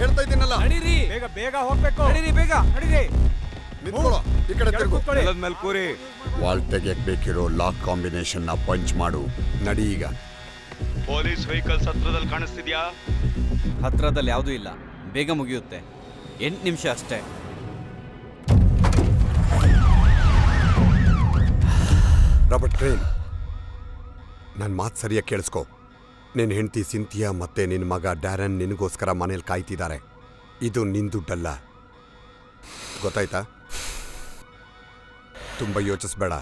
ಹೇಳ್ತಾ ಇದ್ದೀನಲ್ಲ. ನಡೀರಿ, ಬೇಗ ಬೇಗ ಹೋಗ್ಬೇಕು. ನಡೀರಿ, ಬೇಗ ನಡೀರಿ. ನಿಂತ್ಕೊಳ್ಳೋ, ಈ ಕಡೆ ತಿರುಗು. ನೆಲದ ಮೇಲೆ ಕೂರಿ. ವಾಲ್ ತೆಗೆಯಕ್ ಬೇಕಿರೋ ಲಾಕ್ ಕಾಂಬಿನೇಷನ್ ನ ಪಂಚ್ ಮಾಡು. ನಡಿ ಈಗ. ಪೊಲೀಸ್ ವೆಹಿಕಲ್ಸ್ ಹತ್ರದಲ್ಲಿ ಕಾಣಿಸ್ತಿದ್ಯಾ? ಹತ್ರದಲ್ಲಿ ಯಾವುದೂ ಇಲ್ಲ, ಬೇಗ ಮುಗಿಯುತ್ತೆ. 8 ನಿಮಿಷ ಅಷ್ಟೇ. ರಾಬರ್ಟ್ ಟ್ರೈನ್, ನನ್ನ ಮಾತು ಸರಿಯಾಗಿ ಕೇಳಿಸ್ಕೊ. ನಿನ್ನ ಹೆಂಡತಿ ಸಿಂಥಿಯಾ ಮತ್ತೆ ನಿನ್ನ ಮಗ ಡ್ಯಾರನ್ ನಿನಗೋಸ್ಕರ ಮನೇಲಿ ಕಾಯ್ತಿದ್ದಾರೆ. ಇದು ನಿನ್ ದುಡ್ಡಲ್ಲ, ಗೊತ್ತಾಯ್ತಾ? ತುಂಬ ಯೋಚಿಸ್ಬೇಡ.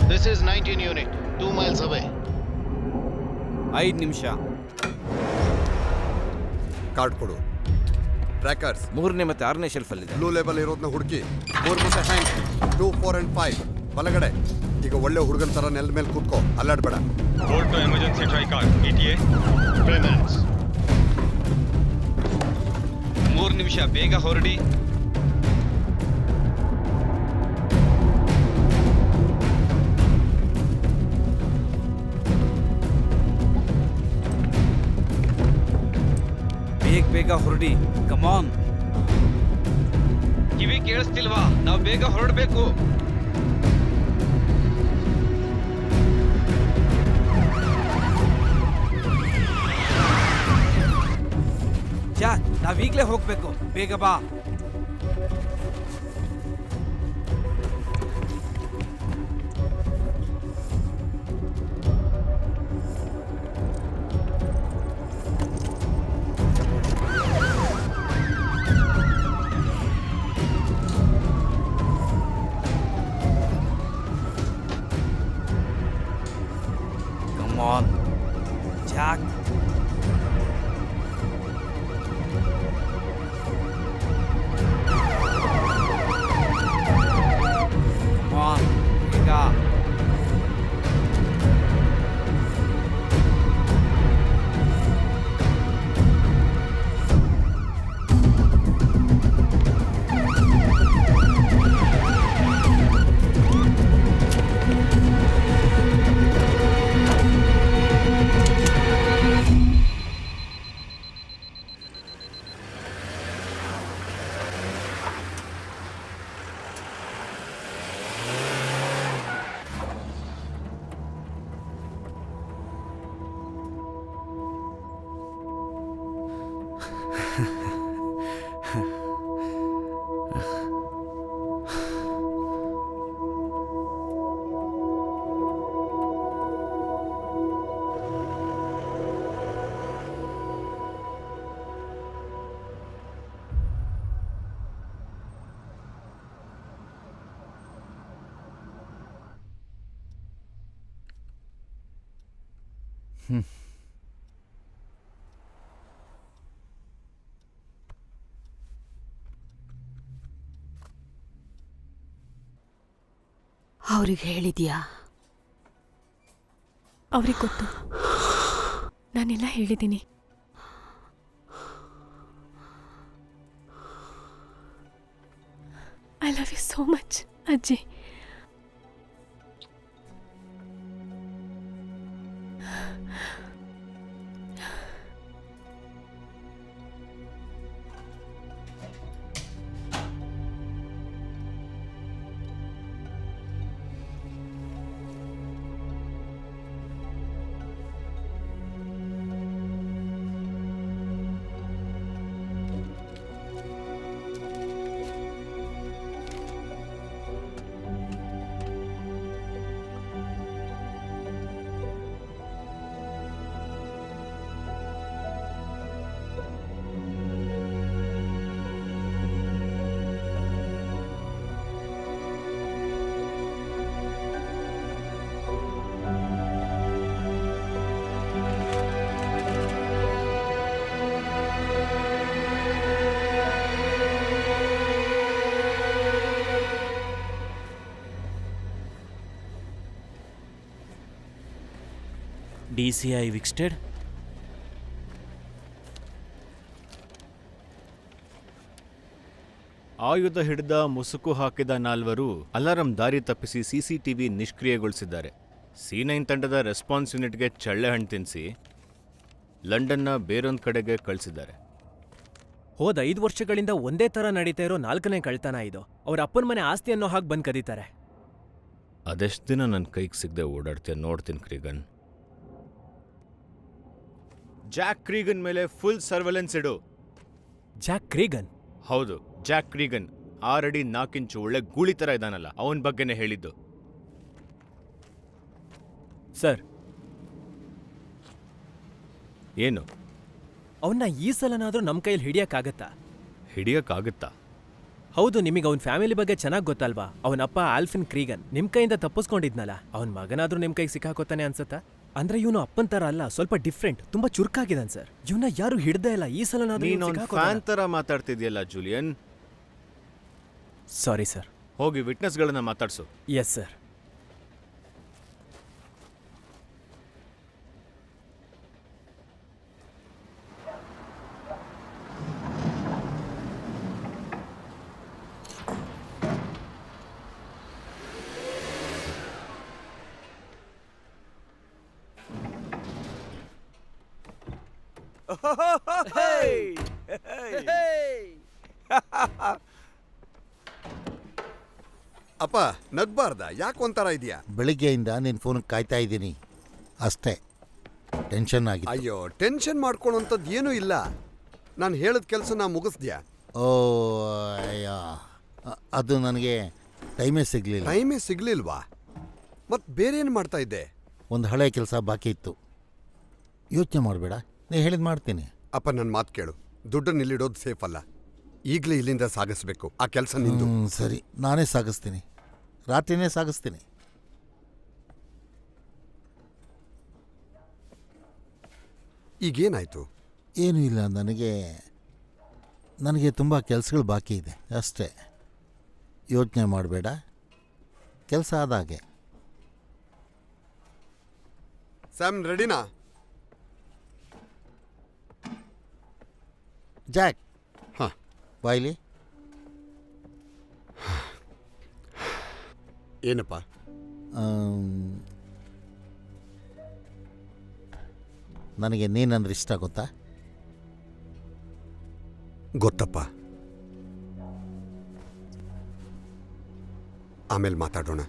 This is 19 unit, 2 miles away. 5 ನಿಮಿಷ. ಕಾರ್ಡ್ ಕೊಡು. ಟ್ರ್ಯಾಕರ್ಸ್ 3ನೇ ಮತ್ತೆ 6ನೇ ಶೆಲ್ಫಲ್ಲಿದೆ. ಬ್ಲೂ ಲೇಬಲ್ ಇರೋದನ್ನ ಹುಡುಕಿ. 4 ಮತ್ತೆ ಹ್ಯಾಂಕ್ 2, 4 and 5 ಬಲಗಡೆ. ಈಗ ಒಳ್ಳೆ ಹುಡುಗನ ಥರ ನೆಲದ ಮೇಲೆ ಕೂತ್ಕೋ, ಅಲ್ಲಾಡ್ಬೇಡ. Bolt to emergency try car ETA. 3 minutes. 3 ನಿಮಿಷ, ಬೇಗ ಹೊರಡಿ. ಬೇಗ ಹೊರಡಿ, ಕಮಾನ್. ಕಿವಿ ಕೇಳಿಸ್ತಿಲ್ವಾ? ನಾವು ಬೇಗ ಹೊರಡಬೇಕು. ಜಾಕ್, ನಾವೀಗ್ಲೇ ಹೋಗ್ಬೇಕು, ಬೇಗ ಬಾ. On, Jack. Come on, pick up. ಅವ್ರಿಗೆ ಹೇಳಿದ್ಯಾ? ಅವ್ರಿಗೆ ಗೊತ್ತು, ನಾನೆಲ್ಲ ಹೇಳಿದ್ದೀನಿ. I love you so much ಅಜ್ಜಿ. DCI Wickstead. ಆಯುಧ ಹಿಡಿದ ಮುಸುಕು ಹಾಕಿದ ನಾಲ್ವರು ಅಲಾರಂ ದಾರಿ ತಪ್ಪಿಸಿ ಸಿಸಿಟಿವಿ ನಿಷ್ಕ್ರಿಯಗೊಳಿಸಿದ್ದಾರೆ. C9 ತಂಡದ ರೆಸ್ಪಾನ್ಸ್ ಯೂನಿಟ್ಗೆ ಚಳ್ಳೆ ಹಣ್ಣು ತಿನ್ನಿಸಿ ಲಂಡನ್ನ ಬೇರೊಂದು ಕಡೆಗೆ ಕಳಿಸಿದ್ದಾರೆ. ಹೋದ 5 ವರ್ಷಗಳಿಂದ ಒಂದೇ ತರ ನಡೀತಾ ಇರೋ 4ನೇ ಕಳ್ತನ ಇದು. ಅವ್ರ ಅಪ್ಪನ ಮನೆ ಆಸ್ತಿ ಅನ್ನೋ ಹಾಗೆ ಬಂದ್ ಕದೀತಾರೆ. ಅದೆಷ್ಟು ದಿನ ನನ್ನ ಕೈಗೆ ಸಿಗದೆ ಓಡಾಡ್ತೀಯ ನೋಡ್ತೀನಿ ಕ್ರೀಗನ್. ಜಾಕ್ ಕ್ರೀಗನ್ ಮೇಲೆ ಫುಲ್ ಸರ್ವೆಲೆನ್ಸ್ ಇಡು. ಜಾಕ್ ಕ್ರೀಗನ್? ಹೌದು, ಜಾಕ್ ಕ್ರೀಗನ್ 6 ಅಡಿ 4 ಇಂಚು ಒಳ್ಳೆ ಗೂಳಿ ಥರ ಇದ್ದಾನಲ್ಲ, ಅವನ ಬಗ್ಗೆನೇ ಹೇಳಿದ್ದು. ಸರ್, ಏನು ಅವನ್ನ ಈ ಸಲನಾದ್ರೂ ನಮ್ಮ ಕೈಯಲ್ಲಿ ಹಿಡಿಯಕ್ಕಾಗತ್ತಾ? ಹಿಡಿಯಕ್ಕಾಗುತ್ತಾ? ಹೌದು, ನಿಮಗೆ ಅವನ ಫ್ಯಾಮಿಲಿ ಬಗ್ಗೆ ಚೆನ್ನಾಗಿ ಗೊತ್ತಲ್ವಾ? ಅವನಪ್ಪ ಆಲ್ಫಿನ್ ಕ್ರೀಗನ್ ನಿಮ್ ಕೈಯಿಂದ ತಪ್ಪಿಸ್ಕೊಂಡಿದ್ನಲ್ಲ, ಅವನ ಮಗನಾದ್ರೂ ನಿಮ್ ಕೈಗೆ ಸಿಕ್ಕಾಕೋತಾನೆ ಅನ್ಸತ್ತಾ? ಅಂದ್ರೆ ಇವನು ಅಪ್ಪನ್ ತರ ಅಲ್ಲ, ಸ್ವಲ್ಪ ಡಿಫ್ರೆಂಟ್, ತುಂಬಾ ಚುರುಕಾಗಿದ್ದಾನೆ ಸರ್. ಇವನ್ನ ಯಾರು ಹಿಡ್ದೇ ಇಲ್ಲ, ಈ ಸಲನಾದ್ರೂ ನೀನು ಫ್ಯಾನ್ ತರ ಮಾತಾಡ್ತಿದ್ಯಲ್ಲ ಜೂಲಿಯನ್. Sorry sir. ಹೋಗಿ ವಿಟ್ನೆಸ್ಗಳನ್ನ ಮಾತಾಡ್ಸು. Yes sir. ಅಪ್ಪ ನಗ್ಬಾರ್ದ? ಯಾಕೆ ಒಂಥರ ಇದೆಯಾ? ಬೆಳಿಗ್ಗೆಯಿಂದ ನಿನ್ನ ಫೋನಿಗೆ ಕಾಯ್ತಾ ಇದ್ದೀನಿ ಅಷ್ಟೇ. ಟೆನ್ಷನ್ ಆಗಿದೆ. ಅಯ್ಯೋ, ಟೆನ್ಷನ್ ಮಾಡ್ಕೊಳ್ಳೋಂಥದ್ದು ಏನೂ ಇಲ್ಲ. ನಾನು ಹೇಳಿದ ಕೆಲಸ ಮುಗಿಸ್ದ್ಯಾ? ಓ ಅಯ್ಯ, ಅದು ನನಗೆ ಟೈಮೇ ಸಿಗಲಿಲ್ಲ. ಟೈಮೇ ಸಿಗ್ಲಿಲ್ವಾ? ಮತ್ತೆ ಬೇರೆ ಏನು ಮಾಡ್ತಾ ಇದ್ದೆ? ಒಂದು ಹಳೆ ಕೆಲಸ ಬಾಕಿ ಇತ್ತು. ಯೋಚನೆ ಮಾಡಬೇಡ, ನೀ ಹೇಳಿದ್ ಮಾಡ್ತೀನಿ. ಅಪ್ಪ, ನನ್ನ ಮಾತು ಕೇಳು. ದುಡ್ಡನ್ನು ಇಲ್ಲಿಡೋದು ಸೇಫ್ ಅಲ್ಲ. ಈಗಲೇ ಇಲ್ಲಿಂದ ಸಾಗಿಸ್ಬೇಕು. ಆ ಕೆಲಸ ನಿಂದು. ಸರಿ, ನಾನೇ ಸಾಗಿಸ್ತೀನಿ. ರಾತ್ರಿನೇ ಸಾಗಿಸ್ತೀನಿ. ಈಗೇನಾಯ್ತು? ಏನೂ ಇಲ್ಲ, ನನಗೆ ತುಂಬ ಕೆಲಸಗಳು ಬಾಕಿ ಇದೆ ಅಷ್ಟೇ. ಯೋಚನೆ ಮಾಡಬೇಡ, ಕೆಲಸ ಆದಾಗೆ. ಸ್ಯಾಮ್, ರೆಡಿನಾ? ಜಾಕ್, ಹಾಂ, ಬಾಯ್ಲಿ. ಏನಪ್ಪ? ನನಗೆ ನೀನಂದ್ರೆ ಇಷ್ಟ, ಗೊತ್ತಾ? ಗೊತ್ತಪ್ಪ. ಆಮೇಲೆ ಮಾತಾಡೋಣ.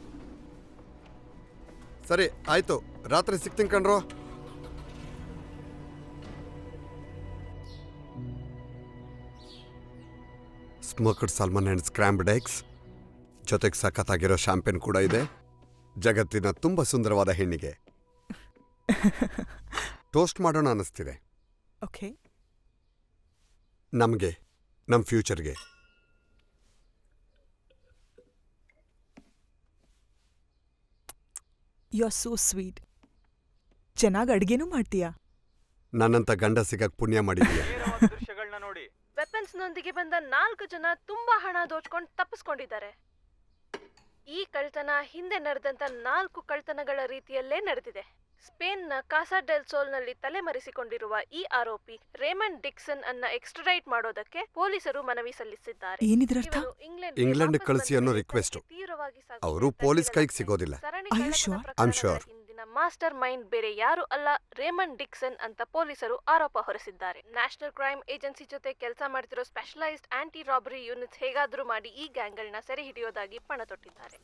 ಸರಿ, ಆಯ್ತು. ರಾತ್ರಿ ಸಿಗ್ತೀನಿ ಕಣ್ರೋ. ಸ್ಮೋಕ್ಡ್ ಸಾಲ್ಮನ್ ಆ್ಯಂಡ್ ಸ್ಕ್ರಾಂಬ್ಡ್ ಎಗ್ಸ್ ಜೊತೆಗೆ ಸಖತ್ತಾಗಿರೋ ಶಾಂಪೇನ್ ಕೂಡ ಇದೆ. ಜಗತ್ತಿನ ತುಂಬ ಸುಂದರವಾದ ಹೆಣ್ಣಿಗೆ ಟೋಸ್ಟ್ ಮಾಡೋಣ ಅನ್ನಿಸ್ತಿದೆ. ಓಕೆ, ನಮಗೆ, ನಮ್ಮ ಫ್ಯೂಚರ್ಗೆ. You are so sweet. ಚೆನ್ನಾಗಿ ಅಡ್ಗೆನೂ ಮಾಡ್ತೀಯಾ? ನನ್ನಂತ ಗಂಡ ಸಿಗಕ್ ಪುಣ್ಯ ಮಾಡಿದೀಯ. ವೆಪನ್ಸ್ನೊಂದಿಗೆ ಬಂದ 4 ಜನ ತುಂಬಾ ಹಣ ದೋಚ್ಕೊಂಡು ತಪ್ಪಿಸ್ಕೊಂಡಿದ್ದಾರೆ. ಈ ಕಳ್ತನ ಹಿಂದೆ ನಡೆದಂತ 4 ಕಳ್ತನಗಳ ರೀತಿಯಲ್ಲೇ ನಡೆದಿದೆ. ಸ್ಪೇನ್ನ ಕಾಸಾ ಡೆಲ್ ಸೋಲ್ನಲ್ಲಿ ತಲೆಮರೆಸಿಕೊಂಡಿರುವ ಈ ಆರೋಪಿ ರೇಮಂಡ್ ಡಿಕ್ಸನ್ ಅನ್ನ ಎಕ್ಸ್ಟ್ರಡೈಟ್ ಮಾಡೋದಕ್ಕೆ ಪೊಲೀಸರು ಮನವಿ ಸಲ್ಲಿಸಿದ್ದಾರೆ. ಏನಿದ್ರರ್ಥ? ಇಂಗ್ಲೆಂಡ್ ಕಳಿಸಿ ಅನ್ನೋ ರಿಕ್ವೆಸ್ಟ್. ಅವರು ಪೊಲೀಸ್ ಕೈಗೆ ಸಿಗೋದಿಲ್ಲ. I am sure. Master mind ಬೇರೆ ಯಾರು ಅಲ್ಲ, ರೇಮಂಡ್ ಡಿಕ್ಸನ್ ಅಂತ ಪೊಲೀಸರು ಆರೋಪ ಹೊರಿಸಿದ್ದಾರೆ. ನ್ಯಾಷನಲ್ ಕ್ರೈಮ್ ಏಜೆನ್ಸಿ ಜೊತೆ ಕೆಲಸ ಮಾಡ್ತಿರೋ ಸ್ಪೆಷಲೈಸ್ಡ್ ಆಂಟಿ ರಾಬರಿ ಯೂನಿಟ್ಸ್ ಹೇಗಾದ್ರೂ ಮಾಡಿ ಈ ಗ್ಯಾಂಗ್ಗಳನ್ನ ಸೆರೆ ಹಿಡಿಯೋದಾಗಿ ಪಣ ತೊಟ್ಟಿದ್ದಾರೆ.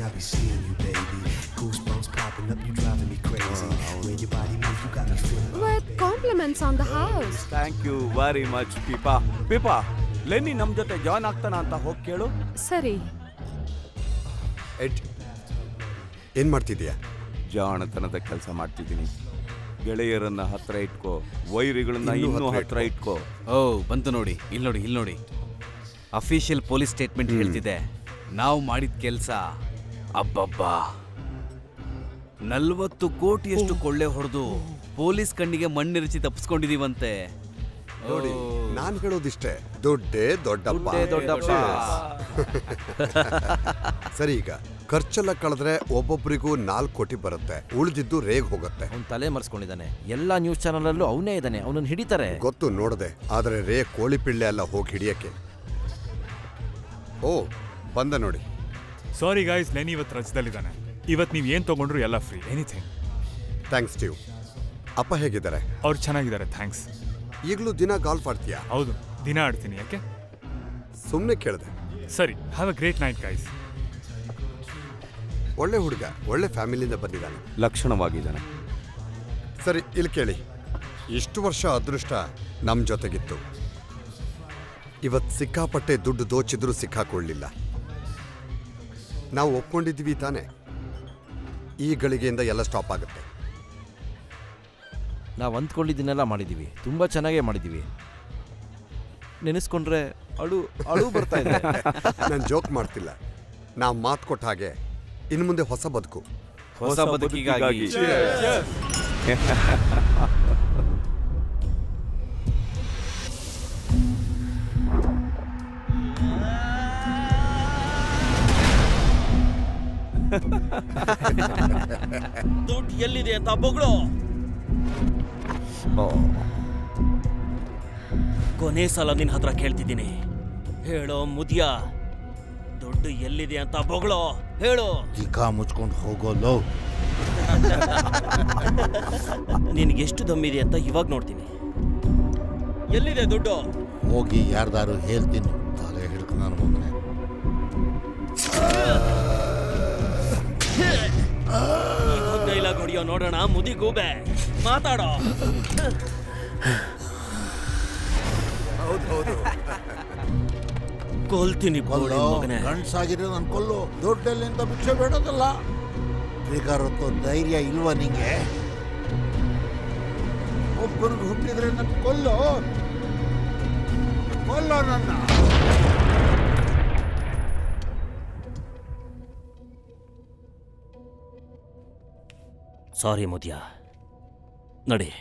I be seeing you, baby. Goosebumps popping up, you driving me crazy. When your body moves, you got me feeling. With compliments on the house. Thank you very much Pippa. Pippa, Lenny ನಮ್ಮ ಜೊತೆ join ಆಗ್ತಾನ ಅಂತ ಹೋಗಿ ಕೇಳು. ಸರಿ. Ed, ಏನ್ ಮಾಡ್ತಿದ್ಯಾ? ಜಾಣತನದ ಕೆಲಸ ಮಾಡ್ತಿದ್ದೀನಿ. ಗೆಳೆಯರನ್ನ ಹತ್ರ ಇಟ್ಕೋ, ವೈರಿಗಳನ್ನ ಇನ್ನೂ ಹತ್ರ ಇಟ್ಕೋ. ಓ, ಬಂತು ನೋಡಿ. ಇಲ್ಲಿ ನೋಡಿ. ಅಫಿಷಿಯಲ್ ಪೊಲೀಸ್ ಸ್ಟೇಟ್ಮೆಂಟ್ ಹೇಳ್ತಿದೆ. ನಾವು ಮಾಡಿದ ಕೆಲಸ ಅಬ್ಬಬ್ಬಾ 40 ಕೋಟಿಯಷ್ಟು ಕೊಳ್ಳೆ ಹೊಡೆದು ಪೊಲೀಸ್ ಕಣ್ಣಿಗೆ ಮಣ್ಣಿರಿಸಿ ತಪ್ಪಿಸ್ಕೊಂಡಿದೀವಂತೆ. ನೋಡಿ, ನಾನು ಹೇಳೋದಿಷ್ಟೇ, ದುಡ್ಡೇ ದೊಡ್ಡಪ್ಪ. ದೊಡ್ಡಪ್ಪ. ಸರಿ, ಈಗ ಖರ್ಚೆಲ್ಲ ಕಳೆದ್ರೆ ಒಬ್ಬೊಬ್ಬರಿಗೂ 4 ಕೋಟಿ ಬರುತ್ತೆ, ಉಳಿದಿದ್ದು ರೇಗ್ ಹೋಗುತ್ತೆ. ಅವ್ನು ತಲೆ ಮರೆಸ್ಕೊಂಡಿದ್ದಾನೆ. ಎಲ್ಲ ನ್ಯೂಸ್ ಚಾನಲಲ್ಲೂ ಅವನೇ ಇದ್ದಾನೆ, ಅವನನ್ನು ಹಿಡಿತಾರೆ. ಗೊತ್ತು, ನೋಡದೆ. ಆದರೆ ರೇ ಕೋಳಿ ಪಿಳ್ಳೆ ಅಲ್ಲ ಹೋಗಿ ಹಿಡಿಯಕ್ಕೆ. ಓ, ಬಂದ ನೋಡಿ. ಸಾರಿ ಗಾಯ್ಸ್, ಲೆನಿ ಇವತ್ತು ರಜದಲ್ಲಿದ್ದಾನೆ. ಇವತ್ತು ನೀವು ಏನು ತೊಗೊಂಡ್ರು ಎಲ್ಲ ಫ್ರೀ, ಎನಿಥಿಂಗ್. Thanks Steve. ಅಪ್ಪ ಹೇಗಿದ್ದಾರೆ? ಅವ್ರು ಚೆನ್ನಾಗಿದ್ದಾರೆ, ಥ್ಯಾಂಕ್ಸ್. ಈಗಲೂ ದಿನ ಗಾಲ್ಫ್ ಆಡ್ತೀಯಾ? ಹೌದು, ದಿನ ಆಡ್ತೀನಿ. ಯಾಕೆ? ಸುಮ್ಮನೆ ಕೇಳಿದೆ. ಸರಿ, have a great night guys. ಒಳ್ಳೆ ಹುಡುಗ, ಒಳ್ಳೆ ಫ್ಯಾಮಿಲಿಯಿಂದ ಬಂದಿದ್ದಾನೆ. ಲಕ್ಷಣವಾಗಿದ್ದಾನೆ. ಸರಿ, ಇಲ್ಲಿ ಕೇಳಿ. ಇಷ್ಟು ವರ್ಷ ಅದೃಷ್ಟ ನಮ್ಮ ಜೊತೆಗಿತ್ತು. ಇವತ್ತು ಸಿಕ್ಕಾಪಟ್ಟೆ ದುಡ್ಡು ದೋಚಿದ್ರೂ ಸಿಕ್ಕಾಕೊಳ್ಳಿಲ್ಲ. ನಾವು ಒಪ್ಕೊಂಡಿದ್ವಿ ತಾನೆ, ಈ ಗಳಿಗೆಯಿಂದ ಎಲ್ಲ ಸ್ಟಾಪ್ ಆಗುತ್ತೆ. ನಾವು ಅಂದ್ಕೊಂಡಿದ್ದನ್ನೆಲ್ಲ ಮಾಡಿದ್ದೀವಿ, ತುಂಬ ಚೆನ್ನಾಗೇ ಮಾಡಿದ್ದೀವಿ. ನೆನೆಸ್ಕೊಂಡ್ರೆ ಅಳು ಬರ್ತಾ ಇದೆ. ನಾನು ಜೋಕ್ ಮಾಡ್ತಿಲ್ಲ. ನಾವು ಮಾತು ಕೊಟ್ಟ ಹಾಗೆ ಇನ್ನು ಮುಂದೆ ಹೊಸ ಬದುಕು. ಹೊಸ ಬದುಕಿಗಾಗಿ. ದುಡ್ಡು ಎಲ್ಲಿದೆ ಅಂತ ಬೊಗಳು. ಕೊನೆ ಸಲ ನಿನ್ನ ಹತ್ರ ಕೇಳ್ತಿದ್ದೀನಿ, ಹೇಳೋ ಮುದಿಯ, ದುಡ್ಡು ಎಲ್ಲಿದೆ ಅಂತ ಬೊಗಳು, ಹೇಳು. ದಿಕ್ಕ ಮುಚ್ಕೊಂಡು ಹೋಗೋಲ್ಲೋ. ನಿನಗೆಷ್ಟು ದಮ್ಮಿದೆ ಅಂತ ಇವಾಗ ನೋಡ್ತೀನಿ. ಎಲ್ಲಿದೆ ದುಡ್ಡು? ಹೋಗಿ ಯಾರ್ದಾರು ಹೇಳ್ತೀನಿ, ತಲೆ ಹಿಡ್ಕ ನಾನು ಮಗನೆ. ಡೈಲಾಗ್ ಹೊಡಿಯೋ ನೋಡೋಣ, ಮುದಿ ಗೂಬೆ, ಮಾತಾಡೋ. ಕೊಲ್ತೀನಿ ಮಗನೇ. ಗಂಡ್ಸಾಗಿರೋ ನನ್ ಕೊಲ್ಲು. ದುಡ್ಡಲ್ಲಿಂದ ಭಿಕ್ಷೆ ಬೇಡೋದಲ್ಲ. ಬೇಕಾರತ್ತು ಧೈರ್ಯ ಇಲ್ವಾ ನಿಂಗೆ? ಒಬ್ಬನಿಗೆ ಹುಟ್ಟಿದ್ರೆ ನನ್ ಕೊಲ್ಲೋ ನನ್ನ. ಸಾರಿ ಮುದಿಯ, ನಡಿ.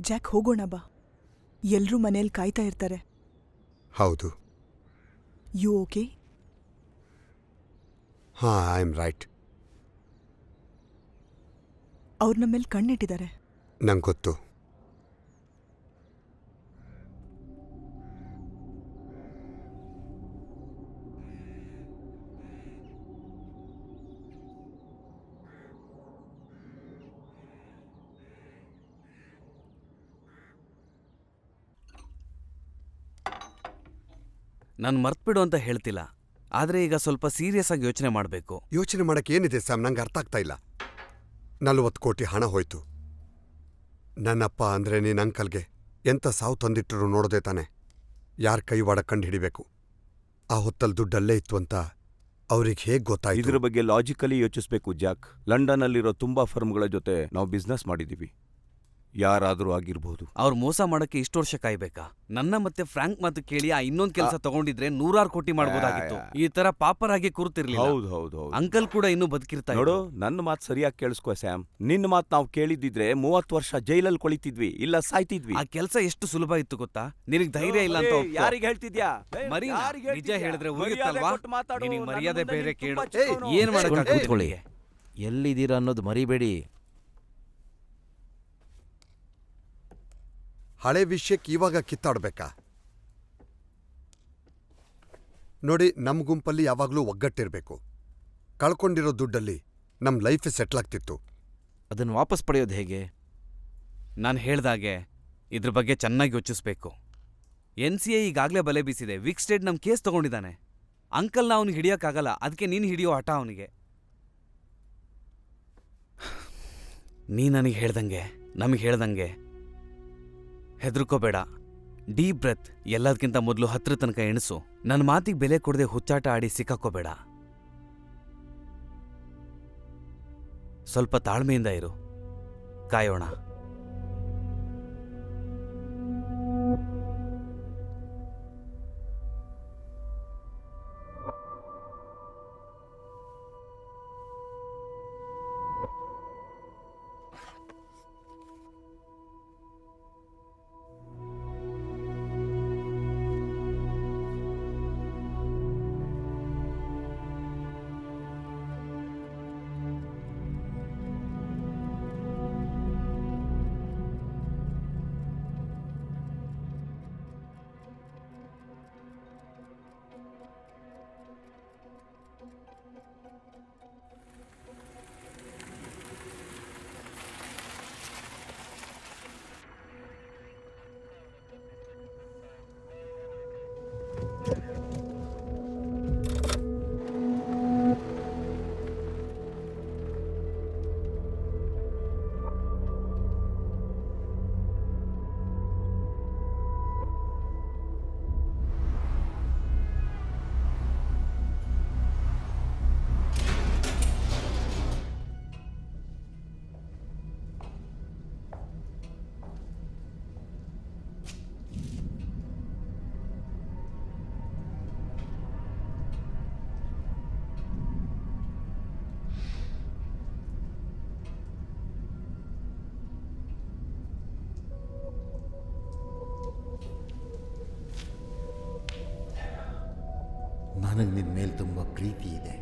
ಜಾಕ್, ಹೋಗೋಣ ಬಾ. ಎಲ್ರೂ ಮನೇಲಿ ಕಾಯ್ತಾ ಇರ್ತಾರೆ. ಹೌದು. You okay? ಹಾ, ಐ ಆಮ್ ರೈಟ್. ಅವ್ರ ನಮ್ಮೇಲೆ ಕಣ್ಣಿಟ್ಟಿದ್ದಾರೆ. ನಂಗೆ ಗೊತ್ತು. ನಾನು ಮರ್ತ್ಬಿಡು ಅಂತ ಹೇಳ್ತಿಲ್ಲ, ಆದರೆ ಈಗ ಸ್ವಲ್ಪ ಸೀರಿಯಸ್ ಆಗಿ ಯೋಚನೆ ಮಾಡಬೇಕು. ಯೋಚನೆ ಮಾಡಕ್ಕೆ ಏನಿದೆ ಸ್ಯಾಮ್? ನಂಗೆ ಅರ್ಥ ಆಗ್ತಾ ಇಲ್ಲ. 40 ಕೋಟಿ ಹಣ ಹೋಯ್ತು. ನನ್ನಪ್ಪ ಅಂದರೆ ನಿನ್ನ ಅಂಕಲ್ಗೆ ಎಂಥ ಸಾವು ತಂದಿಟ್ಟರು ನೋಡದೆ ತಾನೆ. ಯಾರ ಕೈವಾಡ ಕಂಡು ಹಿಡಿಬೇಕು. ಆ ಹೊತ್ತಲ್ಲಿ ದುಡ್ಡಲ್ಲೇ ಇತ್ತು ಅಂತ ಅವ್ರಿಗೆ ಹೇಗೆ ಗೊತ್ತಾಯ್ತು? ಇದ್ರ ಬಗ್ಗೆ ಲಾಜಿಕಲಿ ಯೋಚಿಸ್ಬೇಕು ಜಾಕ್. ಲಂಡನ್ನಲ್ಲಿರೋ ತುಂಬಾ ಫರ್ಮ್ಗಳ ಜೊತೆ ನಾವು ಬಿಸ್ನೆಸ್ ಮಾಡಿದೀವಿ. ಯಾರಾದರೂ ಆಗಿರ್ಬೋದು. ಅವ್ರು ಮೋಸ ಮಾಡಕ್ಕೆ ಇಷ್ಟು ವರ್ಷ ಕಾಯ್ಬೇಕಾ? ನನ್ನ ಮತ್ತೆ ಫ್ರಾಂಕ್ ಮಾತು ಕೇಳಿ ಆ ಇನ್ನೊಂದ್ ಕೆಲಸ ತಗೊಂಡಿದ್ರೆ 100 ಕೋಟಿ ಮಾಡ್ಬೋದಾಗಿತ್ತು. ಈ ತರ ಪಾಪರ್ ಆಗಿ ಕೂರ್ತಿರ್ಲಿಲ್ಲ. ಹೌದು. ಅಂಕಲ್ ಕೂಡ ಇನ್ನೂ ಬದುಕಿರ್ತಾ. ನೋಡು, ನನ್ನ ಮಾತು ಸರಿಯಾಗಿ ಕೇಳಿಸ್ಕೋ ಸ್ಯಾಮ್. ನಿನ್ನ ಮಾತು ನಾವು ಕೇಳಿದ್ದಿದ್ರೆ 30 ವರ್ಷ ಜೈಲಲ್ಲಿ ಕೊಳಿತಿದ್ವಿ, ಇಲ್ಲ ಸಾಯ್ತಿದ್ವಿ. ಆ ಕೆಲಸ ಎಷ್ಟು ಸುಲಭ ಇತ್ತು ಗೊತ್ತಾ? ನಿನಗ್ ಧೈರ್ಯ ಇಲ್ಲ ಅಂತ ಯಾರಿಗೆ ಹೇಳ್ತಿದ್ಯಾ? ನಿಜ ಹೇಳಿದ್ರೆ ಉಳಿಯುತ್ತಲ್ವಾ? ನಿನಗ್ ಮರ್ಯಾದೆ ಬೇರೆ ಕೇಳು. ಏನ್ ಮಾಡಕ್ಕಾಗಲ್ಲ. ಎಲ್ಲಿದ್ದೀರಾ ಅನ್ನೋದು ಮರಿಬೇಡಿ. ಹಳೆ ವಿಷಯಕ್ಕೆ ಇವಾಗ ಕಿತ್ತಾಡ್ಬೇಕಾ? ನೋಡಿ, ನಮ್ಮ ಗುಂಪಲ್ಲಿ ಯಾವಾಗಲೂ ಒಗ್ಗಟ್ಟಿರಬೇಕು. ಕಳ್ಕೊಂಡಿರೋ ದುಡ್ಡಲ್ಲಿ ನಮ್ಮ ಲೈಫ್ ಸೆಟ್ಲ್ ಆಗ್ತಿತ್ತು. ಅದನ್ನು ವಾಪಸ್ ಪಡೆಯೋದು ಹೇಗೆ? ನಾನು ಹೇಳ್ದಾಗೆ ಇದ್ರ ಬಗ್ಗೆ ಚೆನ್ನಾಗಿ ಯೋಚಿಸ್ಬೇಕು. NCA ಈಗಾಗಲೇ ಬಲೆ ಬೀಸಿದೆ. ವಿಕ್ ಸ್ಟೇಟ್ ನಮ್ಮ ಕೇಸ್ ತಗೊಂಡಿದ್ದಾನೆ. ಅಂಕಲ್ನ ಅವ್ನಿಗೆ ಹಿಡಿಯೋಕ್ಕಾಗಲ್ಲ, ಅದಕ್ಕೆ ನೀನು ಹಿಡಿಯೋ ಹಠ ಅವನಿಗೆ. ನೀ ನನಗೆ ಹೇಳ್ದಂಗೆ, ನಮಗೆ ಹೇಳ್ದಂಗೆ ಹೆದರ್ಕೋಬೇಡ. Deep breath. ಎಲ್ಲದಕ್ಕಿಂತ ಮೊದಲು 10 ತನಕ ಎಣಿಸು. ನನ್ನ ಮಾತಿಗೆ ಬೆಲೆ ಕೊಡದೆ ಹುಚ್ಚಾಟ ಆಡಿ ಸಿಕ್ಕಾಕೋಬೇಡ. ಸ್ವಲ್ಪ ತಾಳ್ಮೆಯಿಂದ ಇರು, ಕಾಯೋಣ. ನನಗೆ ನಿನ್ನ ಮೇಲೆ ತುಂಬ ಪ್ರೀತಿ ಇದೆ.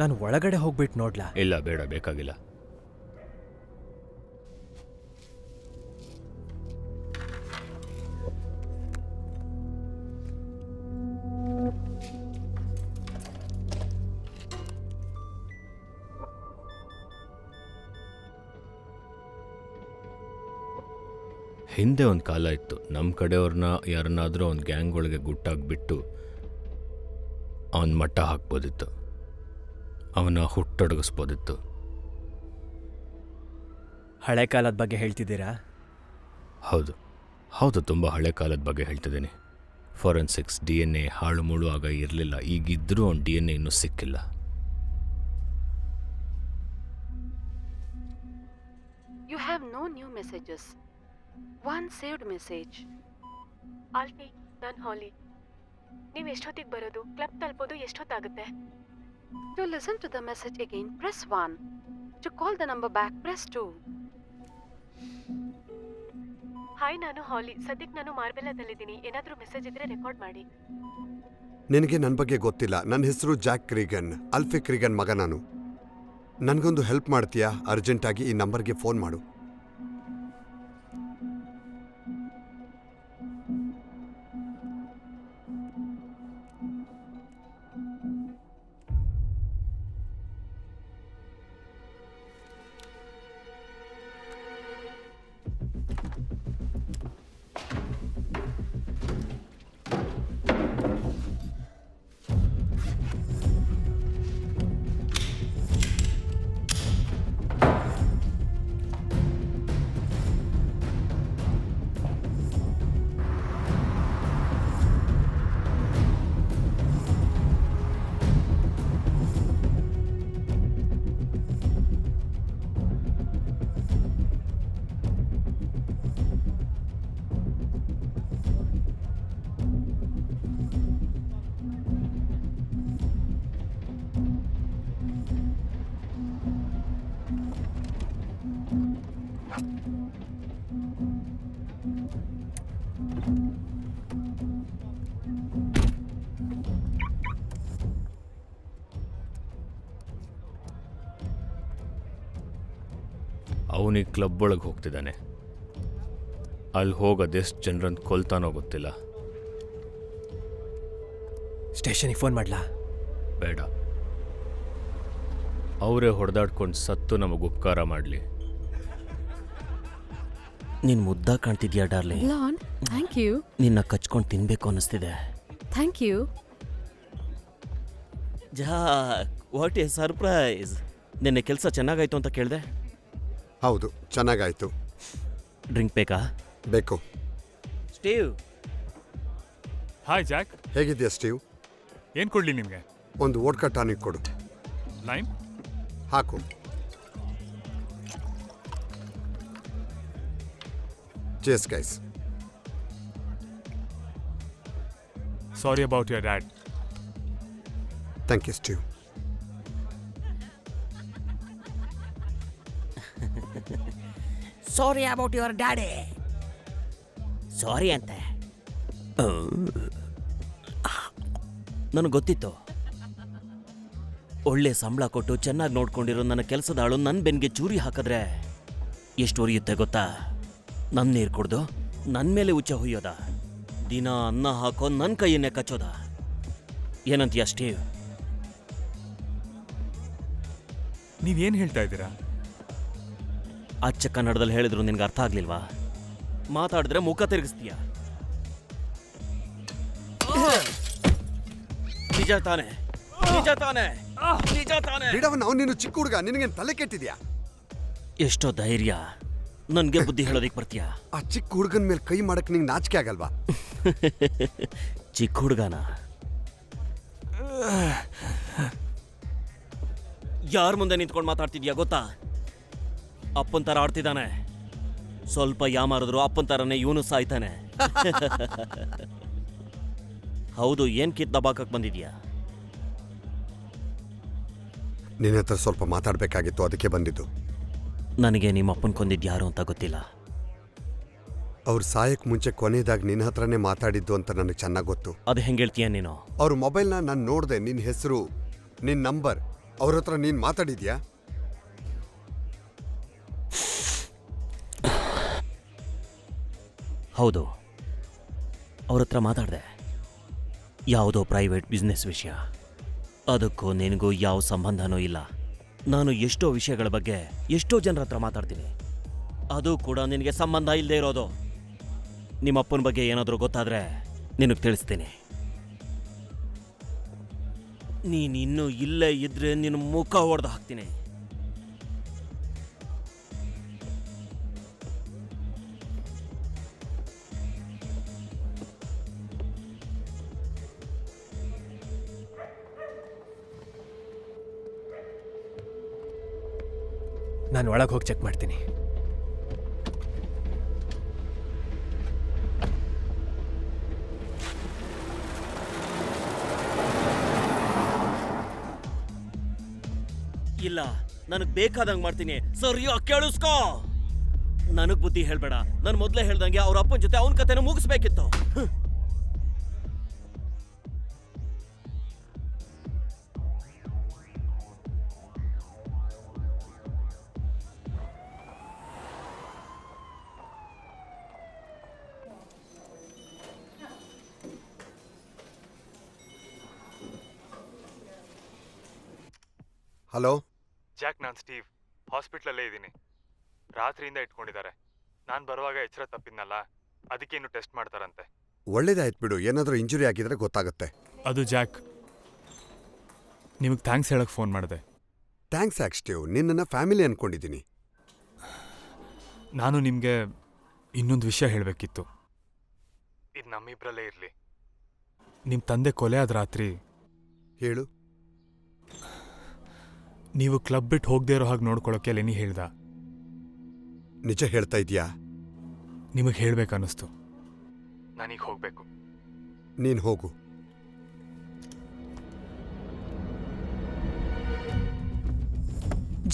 ನಾನು ಒಳಗಡೆ ಹೋಗ್ಬಿಟ್ಟು ನೋಡ್ಲಾ? ಇಲ್ಲ, ಬೇಡ, ಬೇಕಾಗಿಲ್ಲ. ಹಿಂದೆ ಒಂದು ಕಾಲ ಇತ್ತು, ನಮ್ಮ ಕಡೆಯವ್ರನ್ನ ಯಾರನ್ನಾದರೂ ಅವ್ನ ಗ್ಯಾಂಗ್ಗಳಿಗೆ ಗುಟ್ಟಾಗ್ಬಿಟ್ಟು ಅವನ ಮಟ್ಟ ಹಾಕ್ಬೋದಿತ್ತು, ಅವನ ಹುಟ್ಟೊಡಗಿಸ್ಬೋದಿತ್ತು. ಹಳೆ ಕಾಲದ ಬಗ್ಗೆ ಹೇಳ್ತಿದ್ದೀರಾ? ಹೌದು, ತುಂಬ ಹಳೆ ಕಾಲದ ಬಗ್ಗೆ ಹೇಳ್ತಿದ್ದೀನಿ. ಫಾರೆನ್ಸಿಕ್ಸ್, DNA ಹಾಳು ಮುಳು ಆಗ ಇರಲಿಲ್ಲ. ಈಗಿದ್ರೂ ಅವ್ನ DNA ಇನ್ನೂ ಸಿಕ್ಕಿಲ್ಲ. You have no new messages. One saved message. ಆಲ್ಫಿ, ನಾನು ಹಾಲಿ. ನೀವು ಎಷ್ಟೊತ್ತಿಗೆ ಬರೋದು? Club ತಲುಪೋದು ಎಷ್ಟೊತ್ತಾಗುತ್ತೆ? To listen to the message again, press 1. To call the number back, press 2. Hi, ನಾನು ಹಾಲಿ. ಸದ್ಯಕ್ಕೆ ನಾನು ಮಾರ್ಬೆಲಾದಲ್ಲಿದ್ದೀನಿ. ಏನಾದರೂ ಮೆಸೇಜ್ ಇದ್ರೆ ರೆಕಾರ್ಡ್ ಮಾಡಿ. ನಿನಗೆ ನನ್ನ ಬಗ್ಗೆ ಗೊತ್ತಿಲ್ಲ. ನನ್ನ ಹೆಸರು ಜಾಕ್ ಕ್ರೀಗನ್, ಆಲ್ಫಿ ಕ್ರೀಗನ್ ಮಗ ನಾನು. ನನಗೊಂದು ಹೆಲ್ಪ್ ಮಾಡ್ತೀಯಾ? ಅರ್ಜೆಂಟಾಗಿ ಈ ನಂಬರ್ಗೆ ಫೋನ್ ಮಾಡು. ಅವನಿಗೆ ಕ್ಲಬ್ ಒಳಗೆ ಹೋಗ್ತಿದ್ದಾನೆ. ಅಲ್ಲಿ ಹೋಗಿ ಅದೆಷ್ಟು ಜನರನ್ನು ಕೊಲ್ತಾನೋ ಗೊತ್ತಿಲ್ಲ. ಸ್ಟೇಷನಿಗೆ ಫೋನ್ ಮಾಡ್ಲಾ? ಬೇಡ, ಅವರೇ ಹೊಡೆದಾಡ್ಕೊಂಡು ಸತ್ತು ನಮಗೆ ಉಪಕಾರ ಮಾಡಲಿ. ನೀನ್ ಮುದ್ದ ಕಾಣ್ತಿದ್ಯಾ ಡಾರ್ಲಿಂಗ್. Thank you. ನಿನ್ನ ಕಚ್ಕೊಂಡು ತಿನ್ಬೇಕು ಅನ್ನಿಸ್ತಿದೆ. Thank you. Jack, what a surprise. ನಿನ್ನೆ ಕೆಲಸ ಚೆನ್ನಾಗಾಯ್ತು ಅಂತ ಕೇಳಿದೆ. ಹೌದು, ಚೆನ್ನಾಗಾಯ್ತು. ಡ್ರಿಂಕ್ ಬೇಕಾ? ಬೇಕು. ಸ್ಟೀವ್. ಹಾಯ್ ಜಾಕ್, ಹೇಗಿದೆಯಾ ಸ್ಟೀವ್? ಏನು ಕೊಡಲಿ ನಿಮಗೆ? ಒಂದು ವೋಡ್ಕಾ ಟಾನಿಕ್ ಕೊಡು. ಲೈಮ್ ಹಾಕು. ಚೇಸ್ guys. Sorry about your dad. Thank you Steve. Sorry about your daddy. Sorry ಅಂತೆ. ನನಗೆ ಗೊತ್ತಿತ್ತು, ಒಳ್ಳೆ ಸಂಬಳ ಕೊಟ್ಟು ಚೆನ್ನಾಗಿ ನೋಡ್ಕೊಂಡಿರೋ ನನ್ನ ಕೆಲಸದ ಆಳು ನನ್ನ ಬೆನ್ಗೆ ಚೂರಿ ಹಾಕಿದ್ರೆ ಎಷ್ಟು ಉರಿಯುತ್ತೆ ಗೊತ್ತಾ? ನನ್ನ ನೀರು ಕುಡ್ದು ನನ್ನ ಮೇಲೆ ಉಚ್ಚ ಹುಯ್ಯೋದ, ದಿನ ಅನ್ನ ಹಾಕೋ ನನ್ನ ಕೈಯನ್ನೇ ಕಚ್ಚೋದ. ಏನಂತೀಯ ಸ್ಟೀವ್? ನೀವೇನು ಹೇಳ್ತಾ ಇದ್ದೀರಾ? ಅಚ್ಚ ಕನ್ನಡದಲ್ಲಿ ಹೇಳಿದ್ರು ನಿನ್ಗೆ ಅರ್ಥ ಆಗ್ಲಿಲ್ವಾ? ಮಾತಾಡಿದ್ರೆ ಮುಖ ತಿರುಗಿಸ್ತೀಯ. ನಿಜ ತಾನೆ, ನಿಜ ತಾನೆ, ನಿಜ ತಾನೆ. ಬಿಡವನ್ನ, ಅವ್ನು ನೀನು ಚಿಕ್ಕ ಹುಡುಗ, ನಿನಗೇನು ತಲೆ ಕೆಟ್ಟಿದ್ಯಾ? ಎಷ್ಟೋ ಧೈರ್ಯ ನನ್ಗೆ ಬುದ್ಧಿ ಹೇಳೋದಿಕ್ ಬರ್ತೀಯ? ಆ ಚಿಕ್ಕ ಹುಡುಗನ ಮೇಲೆ ಕೈ ಮಾಡಕ್ ನಿಂಗೆ ನಾಚಿಕೆ ಆಗಲ್ವಾ? ಚಿಕ್ಕ ಹುಡುಗನ ಯಾರ ಮುಂದೆ ನಿಂತ್ಕೊಂಡು ಮಾತಾಡ್ತಿದ್ಯಾ ಗೊತ್ತಾ? ಅಪ್ಪನ್ ತರ ಆಡ್ತಿದ್ದಾನೆ. ಸ್ವಲ್ಪ ಯಾಮಾರಿದ್ರು ಅಪ್ಪನ್ ತರನೇ ಇವನು ಸಾಯ್ತಾನೆ. ಹೌದು, ಏನ್ ಕಿತ್ ದಬಾಕಕ್ ಬಂದಿದ್ಯಾ? ನಿನ್ನ ಹತ್ರ ಸ್ವಲ್ಪ ಮಾತಾಡಬೇಕಾಗಿತ್ತು, ಅದಕ್ಕೆ ಬಂದಿದ್ದು. ನನಗೆ ನಿಮ್ಮ ಅಪ್ಪನ್ ಕೊಂದಿದ್ದು ಯಾರು ಅಂತ ಗೊತ್ತಿಲ್ಲ. ಅವ್ರು ಸಾಯಕ್ ಮುಂಚೆ ಕೊನೆಯದಾಗಿ ನಿನ್ನ ಹತ್ರನೇ ಮಾತಾಡಿದ್ದು ಅಂತ ನನಗೆ ಚೆನ್ನಾಗಿ ಗೊತ್ತು. ಅದು ಹೆಂಗೆ ಹೇಳ್ತೀಯ ನೀನು? ಅವ್ರ ಮೊಬೈಲ್ನ ನಾನು ನೋಡಿದೆ. ನಿನ್ನ ಹೆಸರು, ನಿನ್ನ ನಂಬರ್, ಅವ್ರ ಹತ್ರ ನೀನು ಮಾತಾಡಿದ್ಯಾ? ಹೌದು, ಅವ್ರ ಹತ್ರ ಮಾತಾಡಿದೆ. ಯಾವುದೋ ಪ್ರೈವೇಟ್ ಬಿಸ್ನೆಸ್ ವಿಷಯ. ಅದಕ್ಕೂ ನಿನಗೂ ಯಾವ ಸಂಬಂಧನೂ ಇಲ್ಲ. ನಾನು ಎಷ್ಟೋ ವಿಷಯಗಳ ಬಗ್ಗೆ ಎಷ್ಟೋ ಜನರ ಹತ್ರ ಮಾತಾಡ್ತೀನಿ, ಅದು ಕೂಡ ನಿನಗೆ ಸಂಬಂಧ ಇಲ್ಲದೆ ಇರೋದು. ನಿಮ್ಮಪ್ಪನ ಬಗ್ಗೆ ಏನಾದರೂ ಗೊತ್ತಾದರೆ ನಿನಗೆ ತಿಳಿಸ್ತೀನಿ. ನೀನಿನ್ನೂ ಇಲ್ಲೇ ಇದ್ರೆ ನಿನ್ನ ಮುಖ ಹೊಡೆದು ಹಾಕ್ತೀನಿ. ನಾನು ಒಳಗೆ ಹೋಗಿ ಚೆಕ್ ಮಾಡ್ತೀನಿ. ಇಲ್ಲ, ನನಗೆ ಬೇಕಾದಂಗೆ ಮಾಡ್ತೀನಿ. ಸರಿಯಾಗಿ ಕೇಳಿಸ್ಕೋ. ನನಗೆ ಬುದ್ಧಿ ಹೇಳ್ಬೇಡ. ನಾನು ಮೊದಲೇ ಹೇಳ್ದಂಗೆ ಅವ್ರ ಅಪ್ಪನ ಜೊತೆ ಅವನ ಕತೆನ ಮುಗಿಸ್ಬೇಕಿತ್ತು. ಹಲೋ ಜಾಕ್, ನಾನು ಸ್ಟೀವ್. ಹಾಸ್ಪಿಟ್ಲಲ್ಲೇ ಇದ್ದೀನಿ. ರಾತ್ರಿಯಿಂದ ಇಟ್ಕೊಂಡಿದ್ದಾರೆ. ನಾನು ಬರುವಾಗ ಎಚ್ಚರ ತಪ್ಪಿದ್ನಲ್ಲ, ಅದಕ್ಕೆ ಇನ್ನು ಟೆಸ್ಟ್ ಮಾಡ್ತಾರಂತೆ. ಒಳ್ಳೇದಾಯ್ತು ಬಿಡು. ಏನಾದರೂ ಇಂಜುರಿ ಆಗಿದ್ರೆ ಗೊತ್ತಾಗುತ್ತೆ. ಅದು ಜಾಕ್, ನಿಮಗೆ ಥ್ಯಾಂಕ್ಸ್ ಹೇಳಕ್ಕೆ ಫೋನ್ ಮಾಡಿದೆ. ಥ್ಯಾಂಕ್ಸ್ ಯಾಕೆ ಸ್ಟೀವ್? ನಿನ್ನನ್ನು ಫ್ಯಾಮಿಲಿ ಅನ್ಕೊಂಡಿದ್ದೀನಿ. ನಾನು ನಿಮಗೆ ಇನ್ನೊಂದು ವಿಷಯ ಹೇಳಬೇಕಿತ್ತು. ಇದು ನಮ್ಮಿಬ್ಬರಲ್ಲೇ ಇರಲಿ. ನಿಮ್ಮ ತಂದೆ ಕೊಲೆ ಆದ ರಾತ್ರಿ ಹೇಳು. ನೀವು ಕ್ಲಬ್ ಬಿಟ್ಟು ಹೋಗದೇ ಇರೋ ಹಾಗೆ ನೋಡ್ಕೊಳ್ಳೋಕೆ ಲೆನಿ ಹೇಳ್ದ. ನಿಜ ಹೇಳ್ತಾ ಇದೀಯಾ? ನಿಮಗೆ ಹೇಳ್ಬೇಕನ್ನಿಸ್ತು. ನಾನೀಗ ಹೋಗಬೇಕು. ನೀನು ಹೋಗು.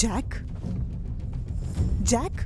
ಜಾಕ್, ಜಾಕ್,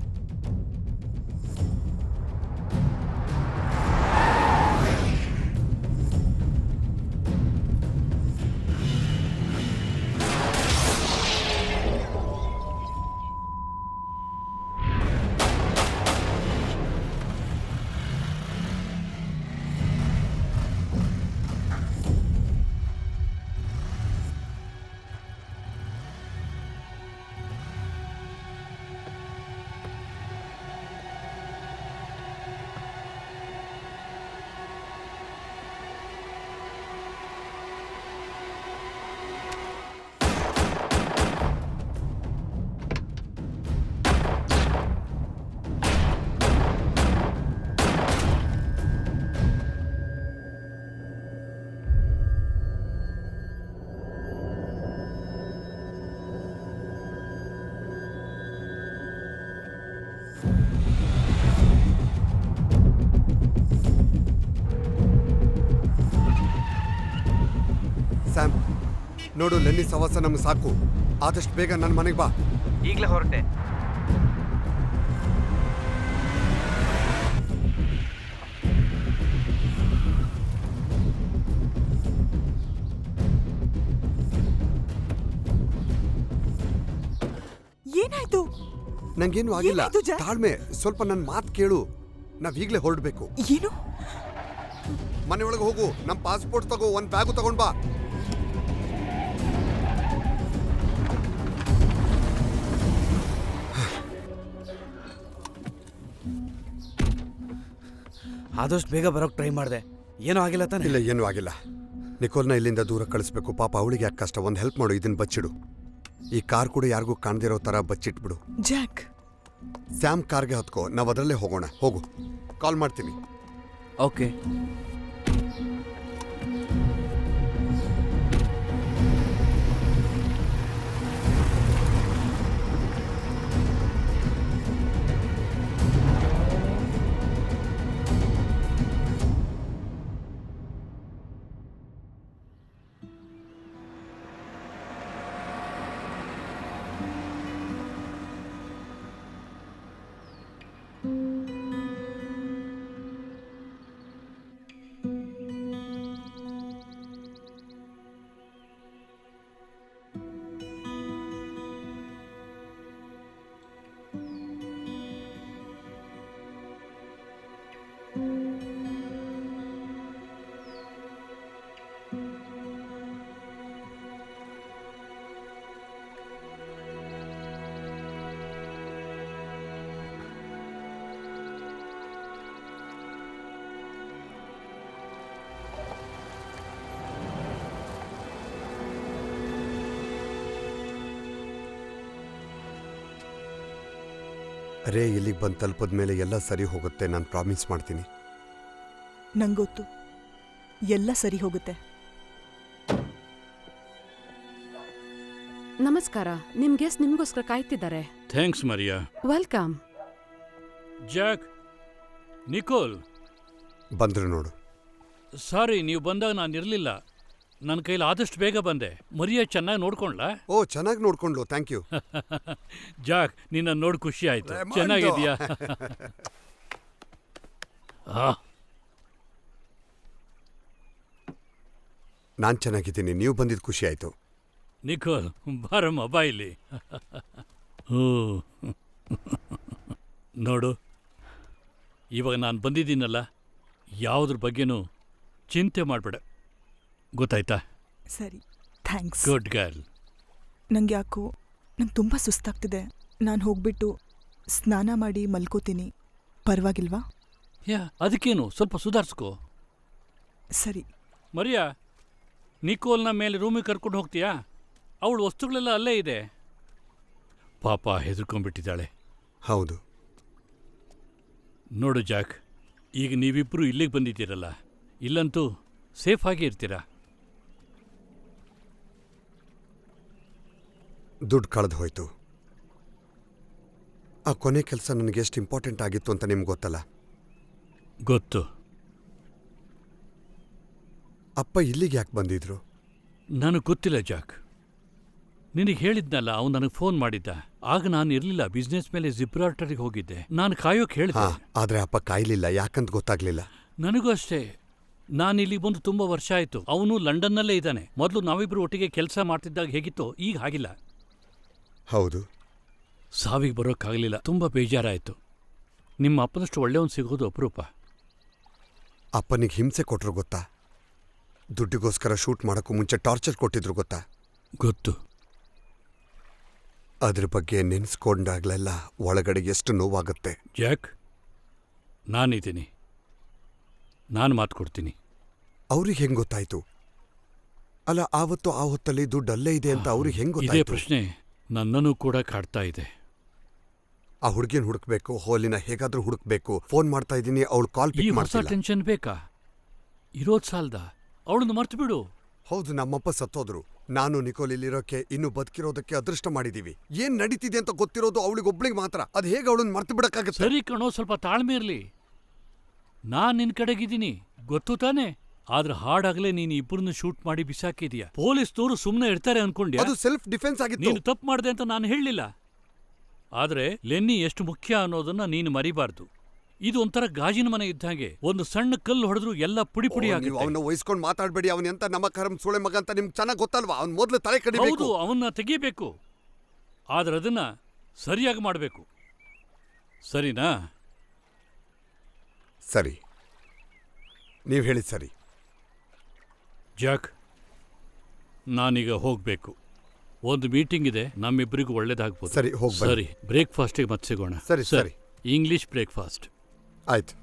ನೋಡು ಲೆನ್ನಿ ಸವಾಸ ನಮ್ಗೆ ಸಾಕು. ಆದಷ್ಟು ಬೇಗ ನನ್ನ ಮನೆಗೆ ಬಾ. ಈಗಲೇ ಹೊರಟೆ. ಏನಾಯ್ತು? ನಂಗೇನು ಆಗಿಲ್ಲ. ಏನಾಯ್ತು, ಜಾಕ್? ತಾಳ್ಮೆ, ಸ್ವಲ್ಪ ನನ್ನ ಮಾತು ಕೇಳು. ನಾವೀಗಲೇ ಹೊರಡಬೇಕು. ಏನು? ಮನೆಯೊಳಗೆ ಹೋಗು, ನಮ್ಮ ಪಾಸ್ಪೋರ್ಟ್ ತಗೋ, ಒಂದು ಬ್ಯಾಗು ತಗೊಂಡ್ ಬಾ. ಆದಷ್ಟು ಬೇಗ ಬರೋಕ್ ಟ್ರೈ ಮಾಡಿದೆ. ಏನೂ ಆಗಿಲ್ಲ ತಾನೆ? ಇಲ್ಲ, ಏನೂ ಆಗಿಲ್ಲ. ನಿಕೋಲ್ನ ಇಲ್ಲಿಂದ ದೂರ ಕಳಿಸ್ಬೇಕು. ಪಾಪ ಅವಳಿಗೆ ಯಾಕೆ ಕಷ್ಟ. ಒಂದು ಹೆಲ್ಪ್ ಮಾಡು, ಇದನ್ನ ಬಚ್ಚಿಡು. ಈ ಕಾರ್ ಕೂಡ ಯಾರಿಗೂ ಕಾಣದಿರೋ ಥರ ಬಚ್ಚಿಟ್ಬಿಡು. ಜಾಕ್, ಸ್ಯಾಮ್ ಕಾರ್ಗೆ ಹತ್ಕೋ, ನಾವು ಅದರಲ್ಲೇ ಹೋಗೋಣ. ಹೋಗು, ಕಾಲ್ ಮಾಡ್ತೀನಿ. ಓಕೆ. ರೇ ಇಲ್ಲಿಗೆ ಬಂದು ತಲುಪದ ಮೇಲೆ ಎಲ್ಲ ಸರಿ ಹೋಗುತ್ತೆ, ನಾನು ಪ್ರಾಮಿಸ್ ಮಾಡ್ತೀನಿ. ನಂಗೊತ್ತು, ಎಲ್ಲ ಸರಿ ಹೋಗುತ್ತೆ. ನಮಸ್ಕಾರ. ನಿಮ್ ಗೆಸ್ಟ್ ನಿಮ್ಗೋಸ್ಕರ ಕಾಯ್ತಿದ್ದಾರೆ. Thanks Maria. Welcome. Jack, Nicole. ಬಂದ್ರು ನೋಡು. ಸಾರಿ, ನೀವು ಬಂದಾಗ ನಾನು ಇರಲಿಲ್ಲ. ನನ್ನ ಕೈಲಿ ಆದಷ್ಟು ಬೇಗ ಬಂದೆ. ಮರಿಯಾ ಚೆನ್ನಾಗಿ ನೋಡ್ಕೊಂಡ್ಲಾ? ಓ, ಚೆನ್ನಾಗಿ ನೋಡ್ಕೊಂಡ್ಲು, ಥ್ಯಾಂಕ್ ಯು. ಜಾಕ್, ನಿನ್ನ ನೋಡಿ ಖುಷಿ ಆಯ್ತು. ರೆಮಂಡೋ. ಚೆನ್ನಾಗಿದ್ಯಾ? ನಾನು ಚೆನ್ನಾಗಿದ್ದೀನಿ, ನೀವು ಬಂದಿದ್ದು ಖುಷಿ ಆಯಿತು. ನಿಕೋಲ್, ಬಾರಮ್ಮ ಬಾ ಇಲ್ಲಿ. ಓ ನೋಡು, ಇವಾಗ ನಾನು ಬಂದಿದ್ದೀನಲ್ಲ, ಯಾವುದ್ರ ಬಗ್ಗೆನೂ ಚಿಂತೆ ಮಾಡಬೇಡ, ಗೊತ್ತಾಯ್ತಾ? ಸರಿ, ಥ್ಯಾಂಕ್ಸ್. Good girl. ನಂಗೆ ಯಾಕೋ ನಂಗೆ ತುಂಬ ಸುಸ್ತಾಗ್ತಿದೆ. ನಾನು ಹೋಗ್ಬಿಟ್ಟು ಸ್ನಾನ ಮಾಡಿ ಮಲ್ಕೋತೀನಿ, ಪರವಾಗಿಲ್ವಾ? ಅದಕ್ಕೇನು, ಸ್ವಲ್ಪ ಸುಧಾರಿಸ್ಕೋ. ಸರಿ. ಮರಿಯಾ, ನಿಕೋಲ್ನ ಮೇಲೆ ರೂಮಿಗೆ ಕರ್ಕೊಂಡು ಹೋಗ್ತೀಯಾ? ಅವಳು ವಸ್ತುಗಳೆಲ್ಲ ಅಲ್ಲೇ ಇದೆ. ಪಾಪ ಹೆದರ್ಕೊಂಡ್ಬಿಟ್ಟಿದ್ದಾಳೆ. ಹೌದು. ನೋಡು ಜಾಕ್, ಈಗ ನೀವಿಬ್ಬರು ಇಲ್ಲಿಗೆ ಬಂದಿದ್ದೀರಲ್ಲ, ಇಲ್ಲಂತೂ ಸೇಫ್ ಆಗಿ ಇರ್ತೀರಾ. ದುಡ್ಡು ಕಳೆದು ಹೋಯ್ತು. ಆ ಕೊನೆ ಕೆಲಸ ನನಗೆ ಎಷ್ಟು ಇಂಪಾರ್ಟೆಂಟ್ ಆಗಿತ್ತು ಅಂತ ನಿಮ್ಗೆ ಗೊತ್ತಲ್ಲ? ಗೊತ್ತು. ಅಪ್ಪ ಇಲ್ಲಿಗೆ ಯಾಕೆ ಬಂದಿದ್ರು? ನನಗೆ ಗೊತ್ತಿಲ್ಲ ಜಾಕ್. ನಿನಗೆ ಹೇಳಿದ್ನಲ್ಲ, ಅವನು ನನಗೆ ಫೋನ್ ಮಾಡಿದ್ದ. ಆಗ ನಾನು ಇರಲಿಲ್ಲ, ಬಿಸ್ನೆಸ್ ಮೇಲೆ ಜಿಬ್ರಾಲ್ಟರ್ಗೆ ಹೋಗಿದ್ದೆ. ನಾನು ಕಾಯೋಕೆ ಹೇಳಿದೆ. ಆದರೆ ಅಪ್ಪ ಕಾಯಲಿಲ್ಲ, ಯಾಕಂತ ಗೊತ್ತಾಗ್ಲಿಲ್ಲ. ನನಗೂ ಅಷ್ಟೇ. ನಾನು ಇಲ್ಲಿ ಬಂದು ತುಂಬ ವರ್ಷ ಆಯಿತು. ಅವನು ಲಂಡನ್ನಲ್ಲೇ ಇದ್ದಾನೆ. ಮೊದಲು ನಾವಿಬ್ಬರು ಒಟ್ಟಿಗೆ ಕೆಲಸ ಮಾಡ್ತಿದ್ದಾಗ ಹೇಗಿತ್ತೋ ಈಗ ಹಾಗಿಲ್ಲ. ಹೌದು. ಸಾವಿಗೆ ಬರೋಕ್ಕಾಗಲಿಲ್ಲ. ತುಂಬ ಬೇಜಾರಾಯಿತು. ನಿಮ್ಮ ಅಪ್ಪನಷ್ಟು ಒಳ್ಳೆಯವನು ಸಿಗೋದು ಅಪರೂಪ. ಅಪ್ಪನಿಗೆ ಹಿಂಸೆ ಕೊಟ್ಟರು ಗೊತ್ತಾ? ದುಡ್ಡಿಗೋಸ್ಕರ ಶೂಟ್ ಮಾಡೋಕ್ಕೂ ಮುಂಚೆ ಟಾರ್ಚರ್ ಕೊಟ್ಟಿದ್ರು ಗೊತ್ತಾ? ಗೊತ್ತು. ಅದ್ರ ಬಗ್ಗೆ ನೆನೆಸ್ಕೊಂಡಾಗ್ಲೆಲ್ಲ ಒಳಗಡೆ ಎಷ್ಟು ನೋವಾಗುತ್ತೆ. ಜಾಕ್, ನಾನಿದ್ದೀನಿ, ನಾನು ಮಾತು ಕೊಡ್ತೀನಿ. ಅವ್ರಿಗೆ ಹೆಂಗೆ ಗೊತ್ತಾಯ್ತು? ಅಲ್ಲ, ಆವತ್ತು ಆ ಹೊತ್ತಲ್ಲಿ ದುಡ್ಡು ಅಲ್ಲೇ ಇದೆ ಅಂತ ಅವ್ರಿಗೆ ಹೆಂಗೆ ಇದೇ ಗೊತ್ತಾಯ್ತು? ಪ್ರಶ್ನೆ ನನ್ನನ್ನು ಕೂಡ ಕಾಡ್ತಾ ಇದೆ. ಆ ಹುಡುಗಿನ ಹುಡುಕ್ಬೇಕು, ಹೋಲಿನ ಹೇಗಾದ್ರೂ ಹುಡುಕ್ಬೇಕು. ಫೋನ್ ಮಾಡ್ತಾ ಇದ್ದೀನಿ, ಅವಳು ಕಾಲ್ ಈ ಪಿಕ್ ಹೊಸ ಮಾಡ್ತಿಲ್ಲ. ಟೆನ್ಷನ್ ಬೇಕಾ? ಇರೋದ್ ಸಾಲ್ದ? ಅವಳನ್ನು ಮರ್ತು ಬಿಡು. ಹೌದು, ನಮ್ಮಪ್ಪ ಸತ್ತೋದ್ರು. ನಾನು ನಿಕೋಲ್ ಇಲ್ಲಿರೋಕೆ, ಇನ್ನು ಬದುಕಿರೋದಕ್ಕೆ ಅದೃಷ್ಟ ಮಾಡಿದೀವಿ. ಏನ್ ನಡೀತಿದೆ ಅಂತ ಗೊತ್ತಿರೋದು ಅವಳಿಗೊಬ್ಳಿಗೆ ಮಾತ್ರ. ಅದು ಹೇಗೆ ಅವಳನ್ನ ಮರ್ತು ಬಿಡಕ್ಕಾಗತ್ತೆ? ಸರಿ ಕಣೋ, ಸ್ವಲ್ಪ ತಾಳ್ಮೆ ಇರಲಿ. ನಾನ್ ನಿನ್ ಕಡೆಗಿದ್ದೀನಿ, ಗೊತ್ತು ತಾನೆ? ಆದ್ರೆ ಹಾಡಾಗಲೇ ನೀನು ಇಬ್ಬರನ್ನು ಶೂಟ್ ಮಾಡಿ ಬಿಸಾಕಿದೀಯ. ಪೊಲೀಸ್ನವರು ಸುಮ್ಮನೆ ಇರ್ತಾರೆ ಅನ್ಕೊಂಡ್ಯಾ? ಅದು ಸೆಲ್ಫ್ ಡಿಫೆನ್ಸ್ ಆಗಿತ್ತು. ನೀನು ತಪ್ಪು ಮಾಡಿದೆ ಅಂತ ನಾನು ಹೇಳಲಿಲ್ಲ. ಆದ್ರೆ ಲೆನ್ನಿ ಎಷ್ಟು ಮುಖ್ಯ ಅನ್ನೋದನ್ನ ನೀನು ಮರಿಬಾರ್ದು. ಇದು ಒಂಥರ ಗಾಜಿನ ಮನೆ ಇದ್ದಂಗೆ. ಒಂದು ಸಣ್ಣ ಕಲ್ಲು ಹೊಡೆದ್ರು ಎಲ್ಲ ಪುಡಿ ಪುಡಿ ನೀವು ಅವನ್ನ ವಹಿಸ್ಕೊಂಡು ಮಾತಾಡಬೇಡಿ. ಅವನ ಎಂತ ನಮಕರಂ ಸುಳೆ ಮಗ ಅಂತ ನಿಮ್ಗೆ ಚೆನ್ನಾಗಿ ಗೊತ್ತಲ್ವಾ? ಅವ್ನು ಮೊದಲು ತಲೆ ಕಡಿಬೇಕು. ಹೌದು, ಅವನ್ನ ತೆಗಿಬೇಕು. ಆದ್ರೆ ಅದನ್ನ ಸರಿಯಾಗಿ ಮಾಡಬೇಕು. ಸರಿನಾ? ಸರಿ, ನೀವು ಹೇಳಿ ಸರಿ. ಜಾಕ್, ನಾನೀಗ ಹೋಗ್ಬೇಕು. ಒಂದು ಮೀಟಿಂಗ್ ಇದೆ, ನಮ್ಮಿಬ್ಬರಿಗೂ ಒಳ್ಳೇದಾಗ್ಬೋದು. ಸರಿ, ಹೋಗಿ ಬನ್ನಿ. ಸರಿ, ಬ್ರೇಕ್ಫಾಸ್ಟಿಗೆ ಮತ್ತೆ ಸಿಗೋಣ. ಸರಿ ಸರಿ, ಇಂಗ್ಲಿಷ್ ಬ್ರೇಕ್ಫಾಸ್ಟ್. ಆಯ್ತು.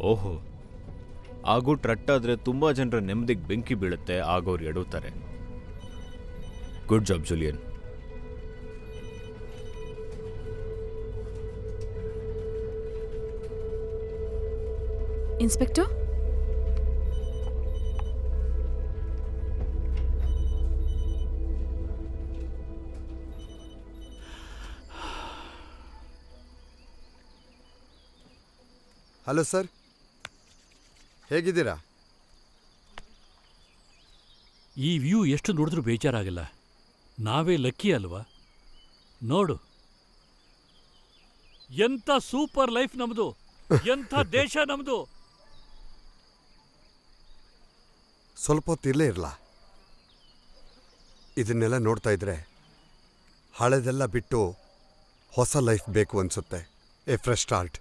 ಓಹೋ, ಆಗು ಟ್ರಟ್ಟಾದ್ರೆ ತುಂಬಾ ಜನರ ನೆಮ್ಮದಿಗೆ ಬೆಂಕಿ ಬೀಳುತ್ತೆ, ಆಗೋರು ಎಡುತ್ತಾರೆ. Good job Julian. Inspector, hello sir, ಹೇಗಿದ್ದೀರಾ? ಈ ವ್ಯೂ ಎಷ್ಟು ನೋಡಿದ್ರೂ ಬೇಜಾರಾಗಲ್ಲ. ನಾವೇ ಲಕ್ಕಿ ಅಲ್ವಾ? ನೋಡು, ಎಂಥ ಸೂಪರ್ ಲೈಫ್ ನಮ್ದು, ಎಂಥ ದೇಶ ನಮ್ದು. ಸ್ವಲ್ಪ ಹೊತ್ತು ಇಲ್ಲೇ ಇರಲ್ಲ. ಇದನ್ನೆಲ್ಲ ನೋಡ್ತಾ ಇದ್ರೆ ಹಳೆದೆಲ್ಲ ಬಿಟ್ಟು ಹೊಸ ಲೈಫ್ ಬೇಕು ಅನ್ಸುತ್ತೆ. A fresh start.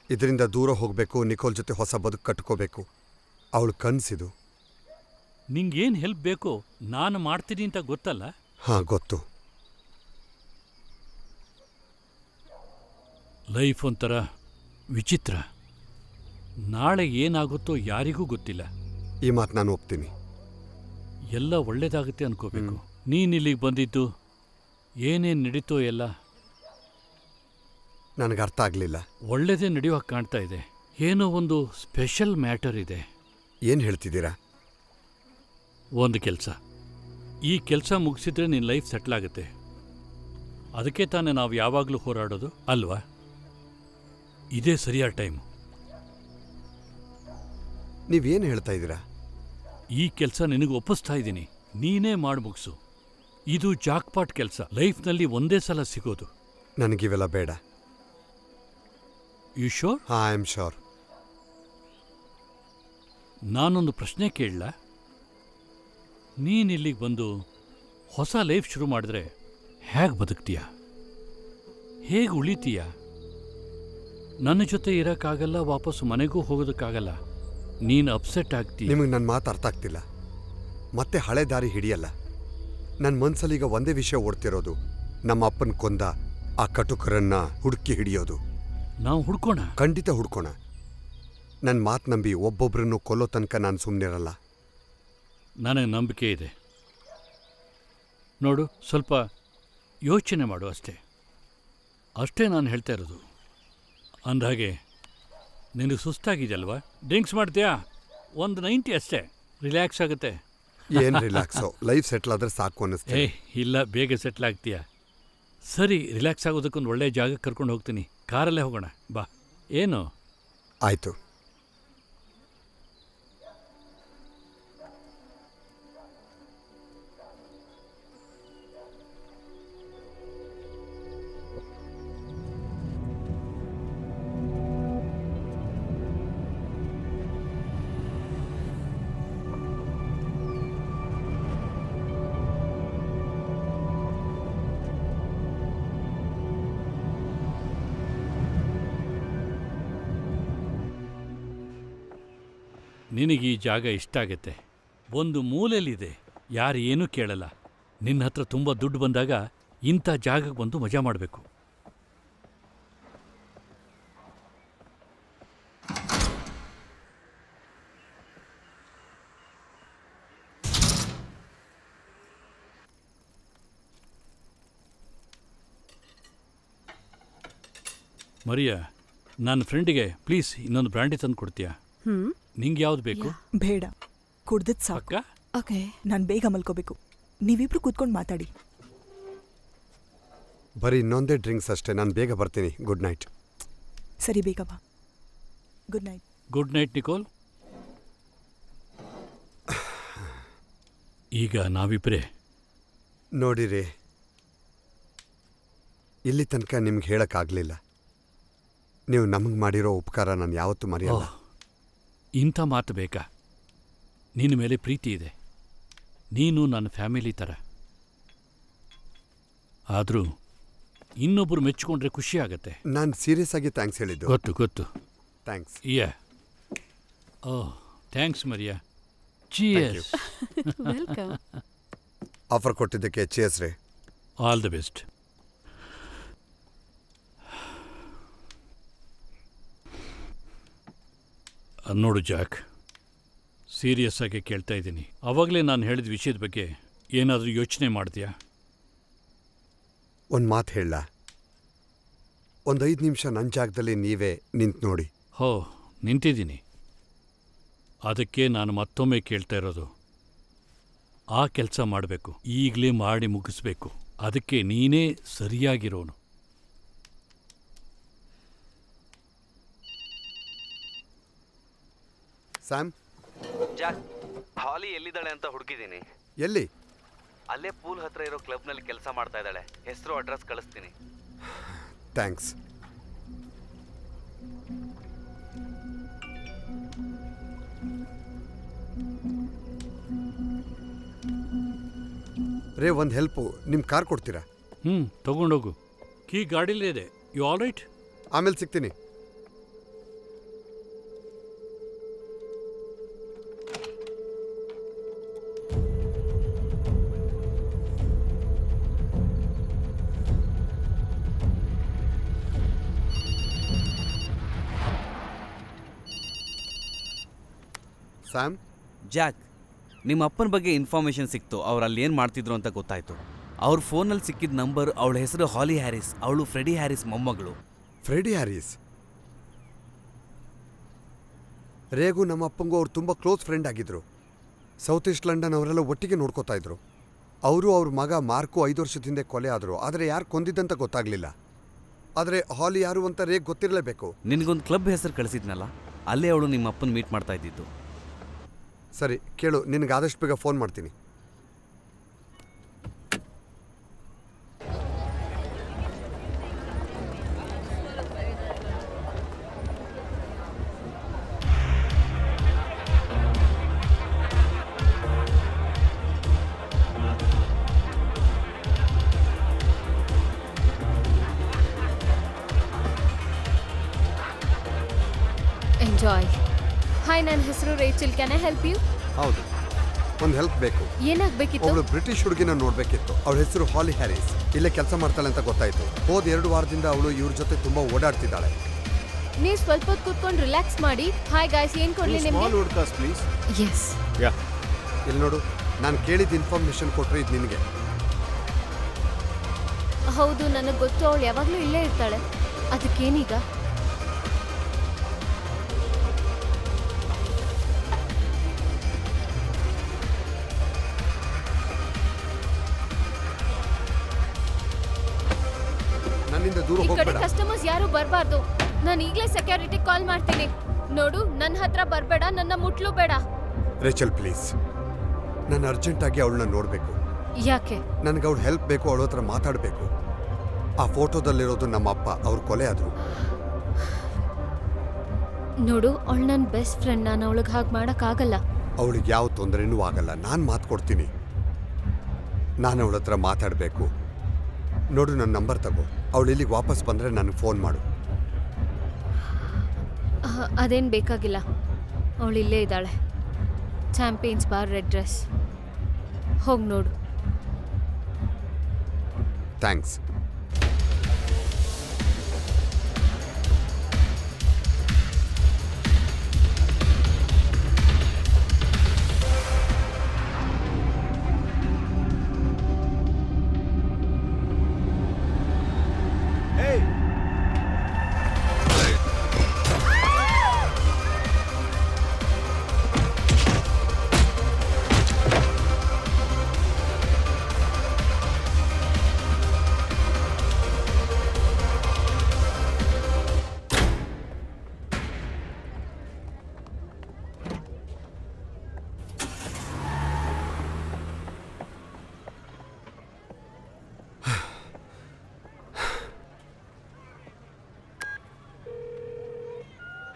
ಇದರಿಂದ ದೂರ ಹೋಗಬೇಕು, ನಿಕೋಲ್ ಜೊತೆ ಹೊಸ ಬದುಕು ಕಟ್ಕೋಬೇಕು. ಅವಳು ಕನಸಿದು. ನಿಂಗೇನು ಹೆಲ್ಪ್ ಬೇಕೋ ನಾನು ಮಾಡ್ತೀನಿ ಅಂತ ಗೊತ್ತಲ್ಲ? ಹಾಂ, ಗೊತ್ತು. ಲೈಫ್ ಒಂಥರ ವಿಚಿತ್ರ. ನಾಳೆ ಏನಾಗುತ್ತೋ ಯಾರಿಗೂ ಗೊತ್ತಿಲ್ಲ. ಈ ಮಾತು ನಾನು ಒಪ್ತೀನಿ. ಎಲ್ಲ ಒಳ್ಳೇದಾಗುತ್ತೆ ಅನ್ಕೋಬೇಕು. ನೀನಿಲ್ಲಿಗೆ ಬಂದಿದ್ದು ಏನೇನು ನಡೀತೋ ಎಲ್ಲ ನನಗೆ ಅರ್ಥ ಆಗಲಿಲ್ಲ. ಒಳ್ಳೇದೇ ನಡೆಯುವಾಗ ಕಾಣ್ತಾ ಇದೆ. ಏನೋ ಒಂದು ಸ್ಪೆಷಲ್ ಮ್ಯಾಟರ್ ಇದೆ. ಏನು ಹೇಳ್ತಿದ್ದೀರಾ? ಒಂದು ಕೆಲಸ, ಈ ಕೆಲಸ ಮುಗಿಸಿದ್ರೆ ನಿನ್ನ ಲೈಫ್ ಸೆಟ್ಲ್ ಆಗುತ್ತೆ. ಅದಕ್ಕೆ ತಾನೇ ನಾವು ಯಾವಾಗಲೂ ಹೋರಾಡೋದು ಅಲ್ವಾ? ಇದೇ ಸರಿಯಾದ ಟೈಮು. ನೀವೇನು ಹೇಳ್ತಾ ಇದ್ದೀರಾ? ಈ ಕೆಲಸ ನಿನಗೆ ಒಪ್ಪಿಸ್ತಾ ಇದ್ದೀನಿ, ನೀನೇ ಮಾಡಿ ಮುಗಿಸು. ಇದು ಜಾಕ್ಪಾಟ್ ಕೆಲಸ, ಲೈಫ್ನಲ್ಲಿ ಒಂದೇ ಸಲ ಸಿಗೋದು. ನನಗಿವೆಲ್ಲ ಬೇಡ. You sure? ಹಾಂ, ಐ ಆಮ್ ಶೋರ್. ನಾನೊಂದು ಪ್ರಶ್ನೆ ಕೇಳಲ? ನೀನಿಲ್ಲಿಗೆ ಬಂದು ಹೊಸ ಲೈಫ್ ಶುರು ಮಾಡಿದ್ರೆ ಹೇಗೆ ಬದುಕ್ತೀಯ? ಹೇಗೆ ಉಳಿತೀಯ? ನನ್ನ ಜೊತೆ ಇರೋಕ್ಕಾಗಲ್ಲ, ವಾಪಸ್ ಮನೆಗೂ ಹೋಗೋದಕ್ಕಾಗಲ್ಲ. ನೀನು ಅಪ್ಸೆಟ್ ಆಗ್ತೀಯ. ನಿಮಗೆ ನನ್ನ ಮಾತು ಅರ್ಥ ಆಗ್ತಿಲ್ಲ. ಮತ್ತೆ ಹಳೆ ದಾರಿ ಹಿಡಿಯಲ್ಲ. ನನ್ನ ಮನಸ್ಸಲ್ಲೀಗ ಒಂದೇ ವಿಷಯ ಓಡ್ತಿರೋದು, ನಮ್ಮ ಅಪ್ಪನ ಕೊಂದ ಆ ಕಟುಕರನ್ನ ಹುಡುಕಿ ಹಿಡಿಯೋದು. ನಾವು ಹುಡ್ಕೋಣ, ಖಂಡಿತ ಹುಡ್ಕೋಣ. ನನ್ನ ಮಾತು ನಂಬಿ ಒಬ್ಬೊಬ್ಬರನ್ನು ಕೊಲ್ಲೋ ತನಕ ನಾನು ಸುಮ್ಮನಿರಲ್ಲ. ನನಗೆ ನಂಬಿಕೆ ಇದೆ. ನೋಡು, ಸ್ವಲ್ಪ ಯೋಚನೆ ಮಾಡು ಅಷ್ಟೇ. ಅಷ್ಟೇ ನಾನು ಹೇಳ್ತಾ ಇರೋದು. ಅಂದಹಾಗೆ ನಿನಗೆ ಸುಸ್ತಾಗಿದೆಯಲ್ವಾ? ಡ್ರಿಂಕ್ಸ್ ಮಾಡ್ತೀಯಾ? ಒಂದು 90 ಅಷ್ಟೇ, ರಿಲ್ಯಾಕ್ಸ್ ಆಗುತ್ತೆ. ಏನು ರಿಲ್ಯಾಕ್ಸು? ಲೈಫ್ ಸೆಟ್ಲ್ ಆದರೆ ಸಾಕು ಅನ್ನಿಸ್ತೆ. ಇಲ್ಲ, ಬೇಗ ಸೆಟ್ಲ್ ಆಗ್ತೀಯಾ? ಸರಿ, ರಿಲ್ಯಾಕ್ಸ್ ಆಗೋದಕ್ಕೊಂದು ಒಳ್ಳೆಯ ಜಾಗಕ್ಕೆ ಕರ್ಕೊಂಡು ಹೋಗ್ತೀನಿ. ಕಾರಲ್ಲೇ ಹೋಗೋಣ, ಬಾ. ಏನು? ಆಯಿತು. ನಿನಗೆ ಈ ಜಾಗ ಇಷ್ಟ ಆಗುತ್ತೆ. ಒಂದು ಮೂಲೆಯಲ್ಲಿದೆ, ಯಾರು ಏನೂ ಕೇಳಲ್ಲ. ನಿನ್ನ ಹತ್ರ ತುಂಬ ದುಡ್ಡು ಬಂದಾಗ ಇಂಥ ಜಾಗಕ್ಕೆ ಬಂದು ಮಜಾ ಮಾಡಬೇಕು. ಮರಿಯಾ, ನನ್ನ ಫ್ರೆಂಡಿಗೆ ಪ್ಲೀಸ್ ಇನ್ನೊಂದು ಬ್ರ್ಯಾಂಡಿ ತಂದು ಕೊಡ್ತೀಯಾ? ನಿಂಗೆ ಯಾವ್ದು ಬೇಕು? ಬೇಡ. ಕುಡ್ದಿದ್ ಸಾಕು. ಅಕ್ಕ ಓಕೆ, ನಾನು ಬೇಗ ಮಲ್ಕೋಬೇಕು. ನೀವಿಬ್ರು ಕೂತ್ಕೊಂಡು ಮಾತಾಡಿ. ಬರೀ ಇನ್ನೊಂದೇ ಡ್ರಿಂಕ್ಸ್ ಅಷ್ಟೇ. ನಾನು ಬೇಗ ಬರ್ತೀನಿ. Good night. ಸರಿ, ಬೇಗ ಬಾ. Good night. Good night Nicole. ಈಗ ನಾವಿಬ್ಬರೇ ನೋಡಿರಿ, ಇಲ್ಲಿ ತನಕ ನಿಮ್ಗೆ ಹೇಳೋಕ್ಕಾಗಲಿಲ್ಲ. ನೀವು ನಮಗೆ ಮಾಡಿರೋ ಉಪಕಾರ ನಾನು ಯಾವತ್ತೂ ಮರೆಯಲ್ಲ. ಇಂಥ ಮಾತು ಬೇಕಾ? ನಿನ್ನ ಮೇಲೆ ಪ್ರೀತಿ ಇದೆ. ನೀನು ನನ್ನ ಫ್ಯಾಮಿಲಿ ಥರ. ಆದರೂ ಇನ್ನೊಬ್ಬರು ಮೆಚ್ಚಿಕೊಂಡ್ರೆ ಖುಷಿ ಆಗತ್ತೆ. ನಾನು ಸೀರಿಯಸ್ ಆಗಿ ಥ್ಯಾಂಕ್ಸ್ ಹೇಳಿದ್ದು. ಗೊತ್ತು. ಥ್ಯಾಂಕ್ಸ್. ಓಹ್, ಥ್ಯಾಂಕ್ಸ್ ಮರಿಯಾ. ಚೀಯರ್ಸ್. ವೆಲ್ಕಮ್. ಆಫರ್ ಕೊಟ್ಟಿದ್ದಕ್ಕೆ ಚೀಯರ್ಸ್ ರೇ. All the best. ನೋಡು ಜಾಕ್, ಸೀರಿಯಸ್ ಆಗಿ ಕೇಳ್ತಾ ಇದ್ದೀನಿ. ಆವಾಗಲೇ ನಾನು ಹೇಳಿದ ವಿಷಯದ ಬಗ್ಗೆ ಏನಾದರೂ ಯೋಚನೆ ಮಾಡ್ತೀಯಾ? ಒಂದು ಮಾತು ಹೇಳ. ಒಂದು 5 ನಿಮಿಷ ನನ್ನ ಜಾಗದಲ್ಲಿ ನೀವೇ ನಿಂತು ನೋಡಿ. ಹೋ, ನಿಂತಿದ್ದೀನಿ. ಅದಕ್ಕೆ ನಾನು ಮತ್ತೊಮ್ಮೆ ಕೇಳ್ತಾ ಇರೋದು, ಆ ಕೆಲಸ ಮಾಡಬೇಕು, ಈಗಲೇ ಮಾಡಿ ಮುಗಿಸ್ಬೇಕು. ಅದಕ್ಕೆ ನೀನೇ ಸರಿಯಾಗಿರೋನು. ಸ್ಯಾಮ್, ಜಾಕ್, ಹಾಲಿ ಎಲ್ಲಿದ್ದಾಳೆ ಅಂತ ಹುಡುಕಿದ್ದೀನಿ. ಎಲ್ಲಿ? ಅಲ್ಲೇ ಪೂಲ್ ಹತ್ರ ಇರೋ ಕ್ಲಬ್ನಲ್ಲಿ ಕೆಲಸ ಮಾಡ್ತಾ ಇದ್ದಾಳೆ. ಹೆಸರು ಅಡ್ರೆಸ್ ಕಳಿಸ್ತೀನಿ. ಥ್ಯಾಂಕ್ಸ್. ರೇ, ಒಂದು ಹೆಲ್ಪು. ನಿಮ್ಮ ಕಾರ್ ಕೊಡ್ತೀರಾ? ತಗೊಂಡೋಗು. ಕೀ ಗಾಡಿಲೇ ಇದೆ. You all right? ಆಮೇಲೆ ಸಿಗ್ತೀನಿ. ಸ್ಯಾಮ್, ಜಾಕ್, ನಿಮ್ಮ ಅಪ್ಪನ ಬಗ್ಗೆ ಇನ್ಫಾರ್ಮೇಷನ್ ಸಿಕ್ತು. ಅವ್ರು ಅಲ್ಲಿ ಏನು ಮಾಡ್ತಿದ್ರು ಅಂತ ಗೊತ್ತಾಯ್ತು. ಅವ್ರ ಫೋನಲ್ಲಿ ಸಿಕ್ಕಿದ ನಂಬರ್, ಅವಳ ಹೆಸರು ಹಾಲಿ ಹ್ಯಾರಿಸ್. ಅವಳು ಫ್ರೆಡಿ ಹ್ಯಾರಿಸ್ ಮೊಮ್ಮಗಳು. Freddie Harris? ರೇಗೂ ನಮ್ಮ ಅಪ್ಪಂಗೂ ಅವ್ರು ತುಂಬ ಕ್ಲೋಸ್ ಫ್ರೆಂಡ್ ಆಗಿದ್ರು. ಸೌತ್ ಈಸ್ಟ್ ಲಂಡನ್ ಅವರೆಲ್ಲ ಒಟ್ಟಿಗೆ ನೋಡ್ಕೋತಾ ಇದ್ರು. ಅವರು ಅವ್ರ ಮಗ ಮಾರ್ಕು 5 ವರ್ಷದ ಹಿಂದೆ ಕೊಲೆ ಆದರು. ಆದರೆ ಯಾರು ಕೊಂದಿದ್ದಂತ ಗೊತ್ತಾಗಲಿಲ್ಲ. ಆದರೆ ಹಾಲಿ ಯಾರು ಅಂತ ರೇಗ್ ಗೊತ್ತಿರಲೇಬೇಕು. ನಿನಗೊಂದು ಕ್ಲಬ್ ಹೆಸರು ಕಳಿಸಿದ್ನಲ್ಲ, ಅಲ್ಲೇ ಅವಳು ನಿಮ್ಮ ಅಪ್ಪನ ಮೀಟ್ ಮಾಡ್ತಾ ಇದ್ದಿದ್ದು. ಸರಿ, ಕೇಳು. ನಿನಗೆ ಆದಷ್ಟು ಬೇಗ ಫೋನ್ ಮಾಡ್ತೀನಿ. ಎಂಜಾಯ್. ಹಾಯ್, ನನ್ನ ಹೆಸರು Rachel. Can I help you? ಹೌದು, ಒಂದು ಹೆಲ್ಪ್ ಬೇಕು. ಏನಾಗಬೇಕಿತ್ತು? ಅವಳು ಬ್ರಿಟಿಷ್ ಹುಡುಗಿನ ನೋಡಬೇಕಿತ್ತು. ಅವಳ ಹೆಸರು ಹಾಲಿ ಹ್ಯಾರಿಸ್. ಇಲ್ಲೇ ಕೆಲಸ ಮಾಡ್ತಾಳೆ ಅಂತ ಗೊತ್ತಾಯ್ತು. ಹೋದ 2 ವಾರದಿಂದ ಅವಳು ಇವ್ರ ಜೊತೆ ತುಂಬ ಓಡಾಡ್ತಿದ್ದಾಳೆ. ನೀವು ಸ್ವಲ್ಪ ಹೊತ್ತು ಕೂತ್ಕೊಂಡು ರಿಲ್ಯಾಕ್ಸ್ ಮಾಡಿ. ಹಾಯ್ ಗಾಯ್ಸ್, ಏನು ಕೊಡಲಿ ನಿಮಗೆ? ಪ್ಲೀಸ್. ಎಸ್. ಇಲ್ಲಿ ನೋಡು, ನಾನು ಕೇಳಿದ ಇನ್ಫಾರ್ಮೇಶನ್ ಕೊಟ್ಟರೆ ಇದು ನಿನಗೆ. ಹೌದು, ನನಗೆ ಗೊತ್ತು. ಅವಳು ಯಾವಾಗಲೂ ಇಲ್ಲೇ ಇರ್ತಾಳೆ. ಅದಕ್ಕೇನೀಗ? ನನ್ನಿಂದ ದೂರ ಈ ಕಡೆ ಹೋಗ್ಬೇಡ. ಕಸ್ಟಮರ್ಸ್ ಯಾರು ಬರಬಾರ್ದು. ನಾನು ಈಗಲೇ ಸೆಕ್ಯೂರಿಟಿ ಕಾಲ್ ಮಾಡ್ತೀನಿ. ನೋಡು, ನನ್ನ ಹತ್ರ ಬರಬೇಡ, ನನ್ನ ಮುಟ್ಲು ಬೇಡ. Rachel, please. ನಾನು ಅರ್ಜೆಂಟಾಗಿ ಅವಳನ್ನ ನೋಡಬೇಕು. ಯಾಕೆ? ನನಗೆ ಅವಳು ಹೆಲ್ಪ್ ಬೇಕು. ಅವಳ ಹತ್ರ ಮಾತಾಡಬೇಕು. ಆ ಫೋಟೋದಲ್ಲಿರೋದು ನಮ್ಮ ಅಪ್ಪ. ಅವ್ರು ಕೊಲೆ ಆದರು. ನೋಡು, ಅವಳು ನನ್ನ ಬೆಸ್ಟ್ ಫ್ರೆಂಡ್. ನಾನು ಅವಳಿಗೆ ಹಾಗೆ ಮಾಡೋಕ್ಕಾಗಲ್ಲ. ಅವಳಿಗೆ ಯಾವ ತೊಂದರೆನೂ ಆಗಲ್ಲ. ನಾನು ಮಾತು ಕೊಡ್ತೀನಿ. ನಾನು ಅವಳ ಹತ್ರ ಮಾತಾಡಬೇಕು. ನೋಡು, ನನ್ನ ನಂಬರ್ ತಗೋ. ಅವಳು ಇಲ್ಲಿಗೆ ವಾಪಸ್ ಬಂದರೆ ನನಗೆ ಫೋನ್ ಮಾಡು. ಅದೇನು ಬೇಕಾಗಿಲ್ಲ. ಅವಳು ಇಲ್ಲೇ ಇದ್ದಾಳೆ. Champions bar, red dress. ಹೋಗಿ ನೋಡು. Thanks.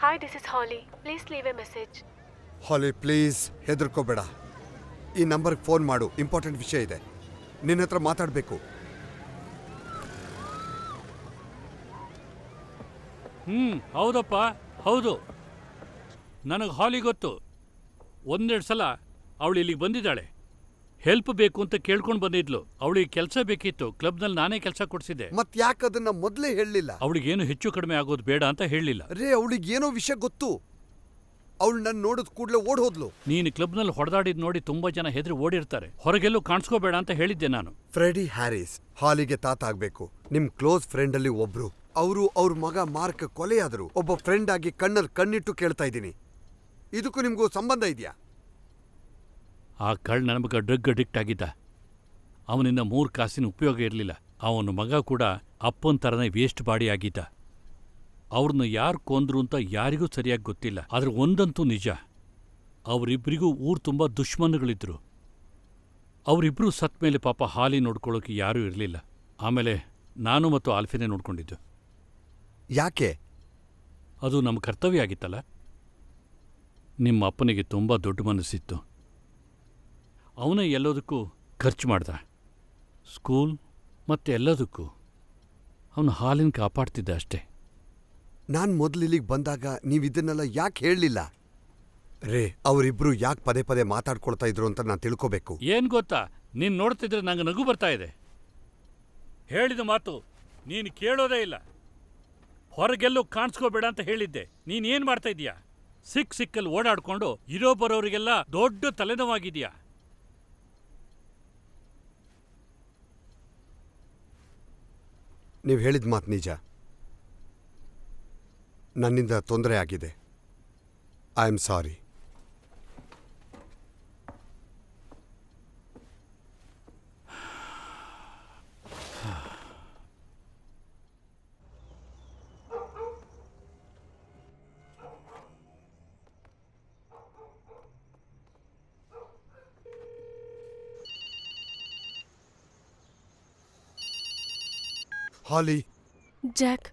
Hi, this is Holly. Please leave a message. Holly please ಹೆದರ್ಕೋಬೇಡ. ಈ ನಂಬರ್ಗೆ ಫೋನ್ ಮಾಡು, ಇಂಪಾರ್ಟೆಂಟ್ ವಿಷಯ ಇದೆ, ನಿನ್ನ ಹತ್ರ ಮಾತಾಡಬೇಕು. ಹೌದಪ್ಪ, ಹೌದು. ನನಗೆ ಹಾಲಿ ಗೊತ್ತು. ಒಂದೆರಡು ಸಲ ಅವಳು ಇಲ್ಲಿಗೆ ಬಂದಿದ್ದಾಳೆ. ಹೆಲ್ಪ್ ಬೇಕು ಅಂತ ಕೇಳ್ಕೊಂಡು ಬಂದಿದ್ಲು. ಅವಳಿಗೆ ಕೆಲಸ ಬೇಕಿತ್ತು. ಕ್ಲಬ್ನಲ್ಲಿ ನಾನೇ ಕೆಲಸ ಕೊಡಿಸಿದ್ದೆ. ಮತ್ ಯಾಕೆ ಅದನ್ನ ಮೊದಲೇ ಹೇಳಲಿಲ್ಲ? ಅವಳಿಗೇನು ಹೆಚ್ಚು ಕಡಿಮೆ ಆಗೋದು ಬೇಡ ಅಂತ ಹೇಳಲಿಲ್ಲ. ರೇ, ಅವಳಿಗೆ ಏನೋ ವಿಷಯ ಗೊತ್ತು. ಅವಳು ನನ್ನ ನೋಡಿದ ಕೂಡಲೇ ಓಡ್ ಹೋದ್ಲು. ನೀನು ಕ್ಲಬ್ನಲ್ಲಿ ಹೊಡೆದಾಡಿದ್ ನೋಡಿ ತುಂಬಾ ಜನ ಹೆದರಿ ಓಡಿರ್ತಾರೆ. ಹೊರಗೆಲ್ಲೂ ಕಾಣಿಸ್ಕೋಬೇಡ ಅಂತ ಹೇಳಿದ್ದೆ ನಾನು. ಫ್ರೆಡಿ ಹ್ಯಾರಿಸ್ ಹಾಲಿಗೆ ತಾತ ಆಗ್ಬೇಕು. ನಿಮ್ ಕ್ಲೋಸ್ ಫ್ರೆಂಡ್ ಅಲ್ಲಿ ಒಬ್ರು. ಅವರು ಅವ್ರ ಮಗ ಮಾರ್ಕ್ ಕೊಲೆಯಾದ್ರು. ಒಬ್ಬ ಫ್ರೆಂಡ್ ಆಗಿ ಕಣ್ಣಲ್ಲಿ ಕಣ್ಣಿಟ್ಟು ಕೇಳ್ತಾ ಇದ್ದೀನಿ, ಇದಕ್ಕೂ ನಿಮ್ಗೂ ಸಂಬಂಧ ಇದೆಯಾ? ಆ ಕಳ್ಳ ನನ್ನ ಮಗ ಡ್ರಗ್ ಅಡಿಕ್ಟ್ ಆಗಿದ್ದ. ಅವನಿಂದ 3 ಕಾಸಿನ ಉಪಯೋಗ ಇರಲಿಲ್ಲ. ಅವನ ಮಗ ಕೂಡ ಅಪ್ಪನ ಥರನೇ ವೇಸ್ಟ್ ಬಾಡಿ ಆಗಿದ್ದ. ಅವ್ರನ್ನ ಯಾರು ಕೊಂದ್ರು ಅಂತ ಯಾರಿಗೂ ಸರಿಯಾಗಿ ಗೊತ್ತಿಲ್ಲ. ಆದ್ರೆ ಒಂದಂತೂ ನಿಜ, ಅವರಿಬ್ಬರಿಗೂ ಊರು ತುಂಬ ದುಶ್ಮನ್ಗಳಿದ್ರು. ಅವರಿಬ್ಬರೂ ಸತ್ ಮೇಲೆ ಪಾಪ ಹಾಲಿ ನೋಡ್ಕೊಳ್ಳೋಕೆ ಯಾರೂ ಇರಲಿಲ್ಲ. ಆಮೇಲೆ ನಾನು ಮತ್ತು ಆಲ್ಫಿನೇ ನೋಡ್ಕೊಂಡಿದ್ದು. ಯಾಕೆ? ಅದು ನಮ್ಮ ಕರ್ತವ್ಯ ಆಗಿತ್ತಲ್ಲ. ನಿಮ್ಮ ಅಪ್ಪನಿಗೆ ತುಂಬ ದೊಡ್ಡ ಮನಸ್ಸಿತ್ತು. ಅವನೇ ಎಲ್ಲದಕ್ಕೂ ಖರ್ಚು ಮಾಡ್ದ. ಸ್ಕೂಲ್ ಮತ್ತೆ ಎಲ್ಲದಕ್ಕೂ ಅವನು ಹಾಲಿನ ಕಾಪಾಡ್ತಿದ್ದ ಅಷ್ಟೇ. ನಾನ್ ಮೊದಲು ಇಲ್ಲಿಗೆ ಬಂದಾಗ ನೀವಿದನ್ನೆಲ್ಲ ಯಾಕೆ ಹೇಳಲಿಲ್ಲ? ರೇ, ಅವರಿಬ್ರು ಯಾಕೆ ಪದೇ ಪದೇ ಮಾತಾಡ್ಕೊಳ್ತಾ ಇದ್ರು ಅಂತ ನಾನು ತಿಳ್ಕೋಬೇಕು. ಏನ್ ಗೊತ್ತಾ, ನೀನ್ ನೋಡ್ತಿದ್ರೆ ನಂಗೆ ನಗು ಬರ್ತಾ ಇದೆ. ಹೇಳಿದ ಮಾತು ನೀನು ಕೇಳೋದೇ ಇಲ್ಲ. ಹೊರಗೆಲ್ಲೂ ಕಾಣಿಸ್ಕೋಬೇಡ ಅಂತ ಹೇಳಿದ್ದೆ. ನೀನೇನ್ ಮಾಡ್ತಾ ಇದೀಯಾ? ಸಿಕ್ಕಲ್ಲಿ ಓಡಾಡ್ಕೊಂಡು ಇರೋ ಬರೋರಿಗೆಲ್ಲ ದೊಡ್ಡ ತಲೆನೋವಾಗಿದೆಯಾ? ನೀವು ಹೇಳಿದ ಮಾತು ನಿಜ. ನನ್ನಿಂದ ತೊಂದರೆ ಆಗಿದೆ. I am sorry. Holy, Jack,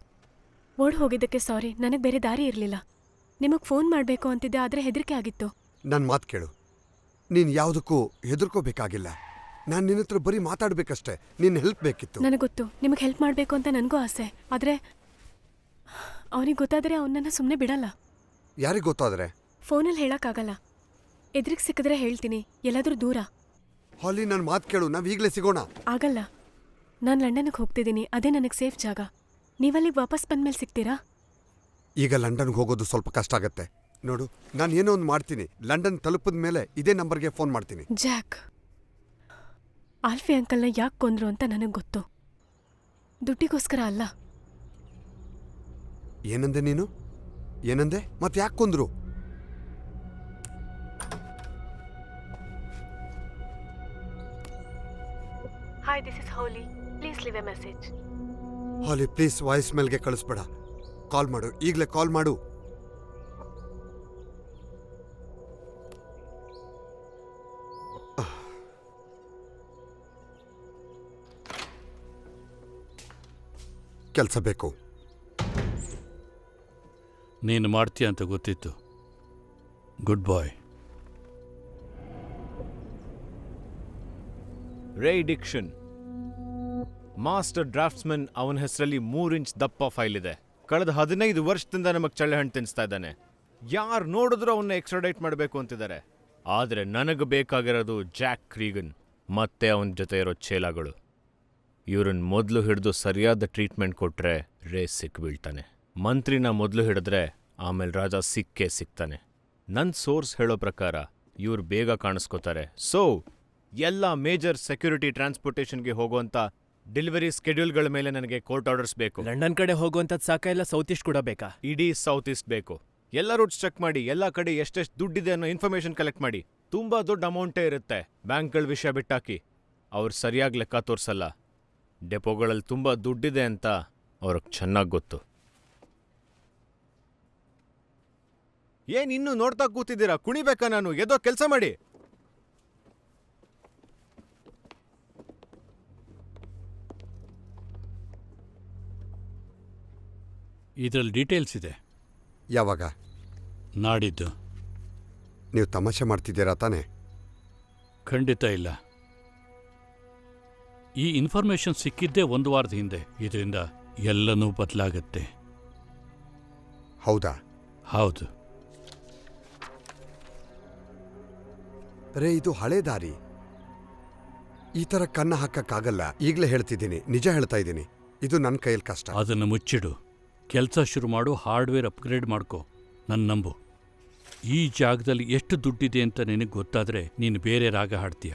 ಓಡ್ ಹೋಗಿದ್ದಕ್ಕೆ ಸಾರಿ. ನನಗೆ ಬೇರೆ ದಾರಿ ಇರಲಿಲ್ಲ. ನಿಮಗೆ ಫೋನ್ ಮಾಡಬೇಕು ಅಂತಿದ್ದೆ, ಆದರೆ ಹೆದರಿಕೆ ಆಗಿತ್ತು. ನನ್ನ ಮಾತು ಕೇಳು. ನೀನು ಯಾವುದಕ್ಕೂ ಹೆದರ್ಕೋಬೇಕಾಗಿಲ್ಲ. ನಾನು ನಿನ್ನ ಹತ್ರ ಬರೀ ಮಾತಾಡಬೇಕಷ್ಟೇ. ನಿನ್ನ ಹೆಲ್ಪ್ ಬೇಕಿತ್ತು. ನನಗೆ ಗೊತ್ತು, ನಿಮಗೆ ಹೆಲ್ಪ್ ಮಾಡಬೇಕು ಅಂತ ನನಗೂ ಆಸೆ. ಆದರೆ ಅವನಿಗೆ ಗೊತ್ತಾದರೆ ಅವನನ್ನು ಸುಮ್ಮನೆ ಬಿಡಲ್ಲ. ಯಾರಿಗೆ ಗೊತ್ತಾದರೆ? ಫೋನಲ್ಲಿ ಹೇಳೋಕ್ಕಾಗಲ್ಲ. ಎದುರಿಗೆ ಸಿಕ್ಕಿದ್ರೆ ಹೇಳ್ತೀನಿ, ಎಲ್ಲಾದರೂ ದೂರ. ಹಾಲಿ, ನನ್ನ ಮಾತು ಕೇಳು. ನಾವು ಈಗಲೇ ಸಿಗೋಣ. ಆಗಲ್ಲ. ನಾನು ಲಂಡನ್ಗೆ ಹೋಗ್ತಿದ್ದೀನಿ, ಅದೇ ನನಗೆ ಸೇಫ್ ಜಾಗ. ನೀವಲ್ಲಿಗೆ ವಾಪಸ್ ಬಂದ್ಮೇಲೆ ಸಿಗ್ತೀರಾ? ಈಗ ಲಂಡನ್ಗೆ ಹೋಗೋದು ಸ್ವಲ್ಪ ಕಷ್ಟ ಆಗತ್ತೆ. ನೋಡು, ನಾನು ಏನೋ ಒಂದು ಮಾಡ್ತೀನಿ. ಲಂಡನ್ ತಲುಪಿದ ಮೇಲೆ ಇದೇ ನಂಬರ್ಗೆ ಫೋನ್ ಮಾಡ್ತೀನಿ. ಜಾಕ್, ಆಲ್ಫಿ ಅಂಕಲ್ನ ಯಾಕೆ ಕೊಂದ್ರು ಅಂತ ನನಗೆ ಗೊತ್ತು. ದುಡ್ಡಿಗೋಸ್ಕರ ಅಲ್ಲ. ಏನಂದೆ ನೀನು? ಏನಂದೆ? ಮತ್ತೆ ಯಾಕೆ ಕೊಂದ್ರು? Hi, this is Holly. Please leave a message. Holly, please voice ಮೇಲ್ಗೆ ಕಳಿಸ್ಬೇಡ. ಕಾಲ್ ಮಾಡು, ಈಗಲೇ ಕಾಲ್ ಮಾಡು. ಕೆಲಸ ಬೇಕು. ನೀನು ಮಾಡ್ತೀಯ ಅಂತ ಗೊತ್ತಿತ್ತು. ಗುಡ್ ಬಾಯ್. ರೇ ಡಿಕ್ಷನ್, ಮಾಸ್ಟರ್ ಡ್ರಾಫ್ಟ್ಸ್ಮನ್. ಅವನ ಹೆಸರಲ್ಲಿ 3 ಇಂಚ್ ದಪ್ಪ ಫೈಲ್ ಇದೆ. ಕಳೆದ 15 ವರ್ಷದಿಂದ ನಮಗೆ ಚಳ್ಳೆಹಣ್ಣು ತಿನ್ನಿಸ್ತಾ ಇದ್ದಾನೆ. ಯಾರು ನೋಡಿದ್ರೂ ಅವನ್ನ ಎಕ್ಸ್ಟ್ರಾಡೈಟ್ ಮಾಡಬೇಕು ಅಂತಿದ್ದಾರೆ. ಆದರೆ ನನಗೆ ಬೇಕಾಗಿರೋದು ಜಾಕ್ ಕ್ರೀಗನ್ ಮತ್ತೆ ಅವನ ಜೊತೆ ಇರೋ ಚೇಲಾಗಳು. ಇವ್ರನ್ನ ಮೊದಲು ಹಿಡಿದು ಸರಿಯಾದ ಟ್ರೀಟ್ಮೆಂಟ್ ಕೊಟ್ರೆ ರೇ ಸಿಕ್ಬೀಳ್ತಾನೆ. ಮಂತ್ರಿನ ಮೊದಲು ಹಿಡಿದ್ರೆ ಆಮೇಲೆ ರಾಜ ಸಿಕ್ಕೇ ಸಿಗ್ತಾನೆ. ನನ್ನ ಸೋರ್ಸ್ ಹೇಳೋ ಪ್ರಕಾರ ಇವ್ರು ಬೇಗ ಕಾಣಿಸ್ಕೋತಾರೆ. ಸೊ ಎಲ್ಲ ಮೇಜರ್ ಸೆಕ್ಯೂರಿಟಿ ಟ್ರಾನ್ಸ್ಪೋರ್ಟೇಷನ್ಗೆ ಹೋಗುವಂತ ಡೆಲಿವರಿ ಸ್ಕೆಡ್ಯೂಲ್ಗಳ ಮೇಲೆ ನನಗೆ ಕೋರ್ಟ್ ಆರ್ಡರ್ಸ್ ಬೇಕು. ಲಂಡನ್ ಕಡೆ ಹೋಗುವಂಥದ್ದು ಸಾಕ, ಇಲ್ಲ ಸೌತ್ ಈಸ್ಟ್ ಕೂಡ ಬೇಕಾ? ಇಡೀ ಸೌತ್ ಈಸ್ಟ್ ಬೇಕು. ಎಲ್ಲ ರೂಟ್ಸ್ ಚೆಕ್ ಮಾಡಿ, ಎಲ್ಲ ಕಡೆ ಎಷ್ಟೆಷ್ಟು ದುಡ್ಡಿದೆ ಅನ್ನೋ ಇನ್ಫಾರ್ಮೇಶನ್ ಕಲೆಕ್ಟ್ ಮಾಡಿ. ತುಂಬಾ ದೊಡ್ಡ ಅಮೌಂಟೇ ಇರುತ್ತೆ. ಬ್ಯಾಂಕ್ಗಳ ವಿಷಯ ಬಿಟ್ಟಾಕಿ, ಅವ್ರು ಸರಿಯಾಗಿ ಲೆಕ್ಕ ತೋರಿಸಲ್ಲ. ಡೆಪೋಗಳಲ್ಲಿ ತುಂಬ ದುಡ್ಡಿದೆ ಅಂತ ಅವ್ರಿಗೆ ಚೆನ್ನಾಗಿ ಗೊತ್ತು. ಏನ್ ಇನ್ನೂ ನೋಡ್ತಾ ಕೂತಿದ್ದೀರಾ? ಕುಣಿಬೇಕಾ ನಾನು? ಎದೋ ಕೆಲಸ ಮಾಡಿ. ಇದರಲ್ಲಿ ಡೀಟೇಲ್ಸ್ ಇದೆ. ಯಾವಾಗ? ನಾಡಿದ್ದು. ನೀವು ತಮಾಷೆ ಮಾಡ್ತಿದ್ದೀರಾ ತಾನೇ? ಖಂಡಿತ ಇಲ್ಲ. ಈ ಇನ್ಫಾರ್ಮೇಶನ್ ಸಿಕ್ಕಿದ್ದೇ 1 ವಾರದ ಹಿಂದೆ. ಇದರಿಂದ ಎಲ್ಲನೂ ಬದಲಾಗತ್ತೆ. ಹೌದಾ? ಹೌದು. ರೇ, ಇದು ಹಳೆ ದಾರಿ. ಈ ಥರ ಕನ್ನ ಹಾಕಕ್ಕಾಗಲ್ಲ. ಈಗಲೇ ಹೇಳ್ತಿದ್ದೀನಿ, ನಿಜ ಹೇಳ್ತಾ ಇದ್ದೀನಿ. ಇದು ನನ್ನ ಕೈಯಲ್ಲಿ ಕಷ್ಟ. ಅದನ್ನು ಮುಚ್ಚಿಡು. ಕೆಲಸ ಶುರು ಮಾಡು, ಹಾರ್ಡ್ವೇರ್ ಅಪ್ಗ್ರೇಡ್ ಮಾಡ್ಕೋ. ನನ್ನ ನಂಬು. ಈ ಜಾಗದಲ್ಲಿ ಎಷ್ಟು ದುಡ್ಡಿದೆ ಅಂತ ನಿನಗೆ ಗೊತ್ತಾದರೆ ನೀನು ಬೇರೆ ರಾಗ ಹಾಡ್ತೀಯ.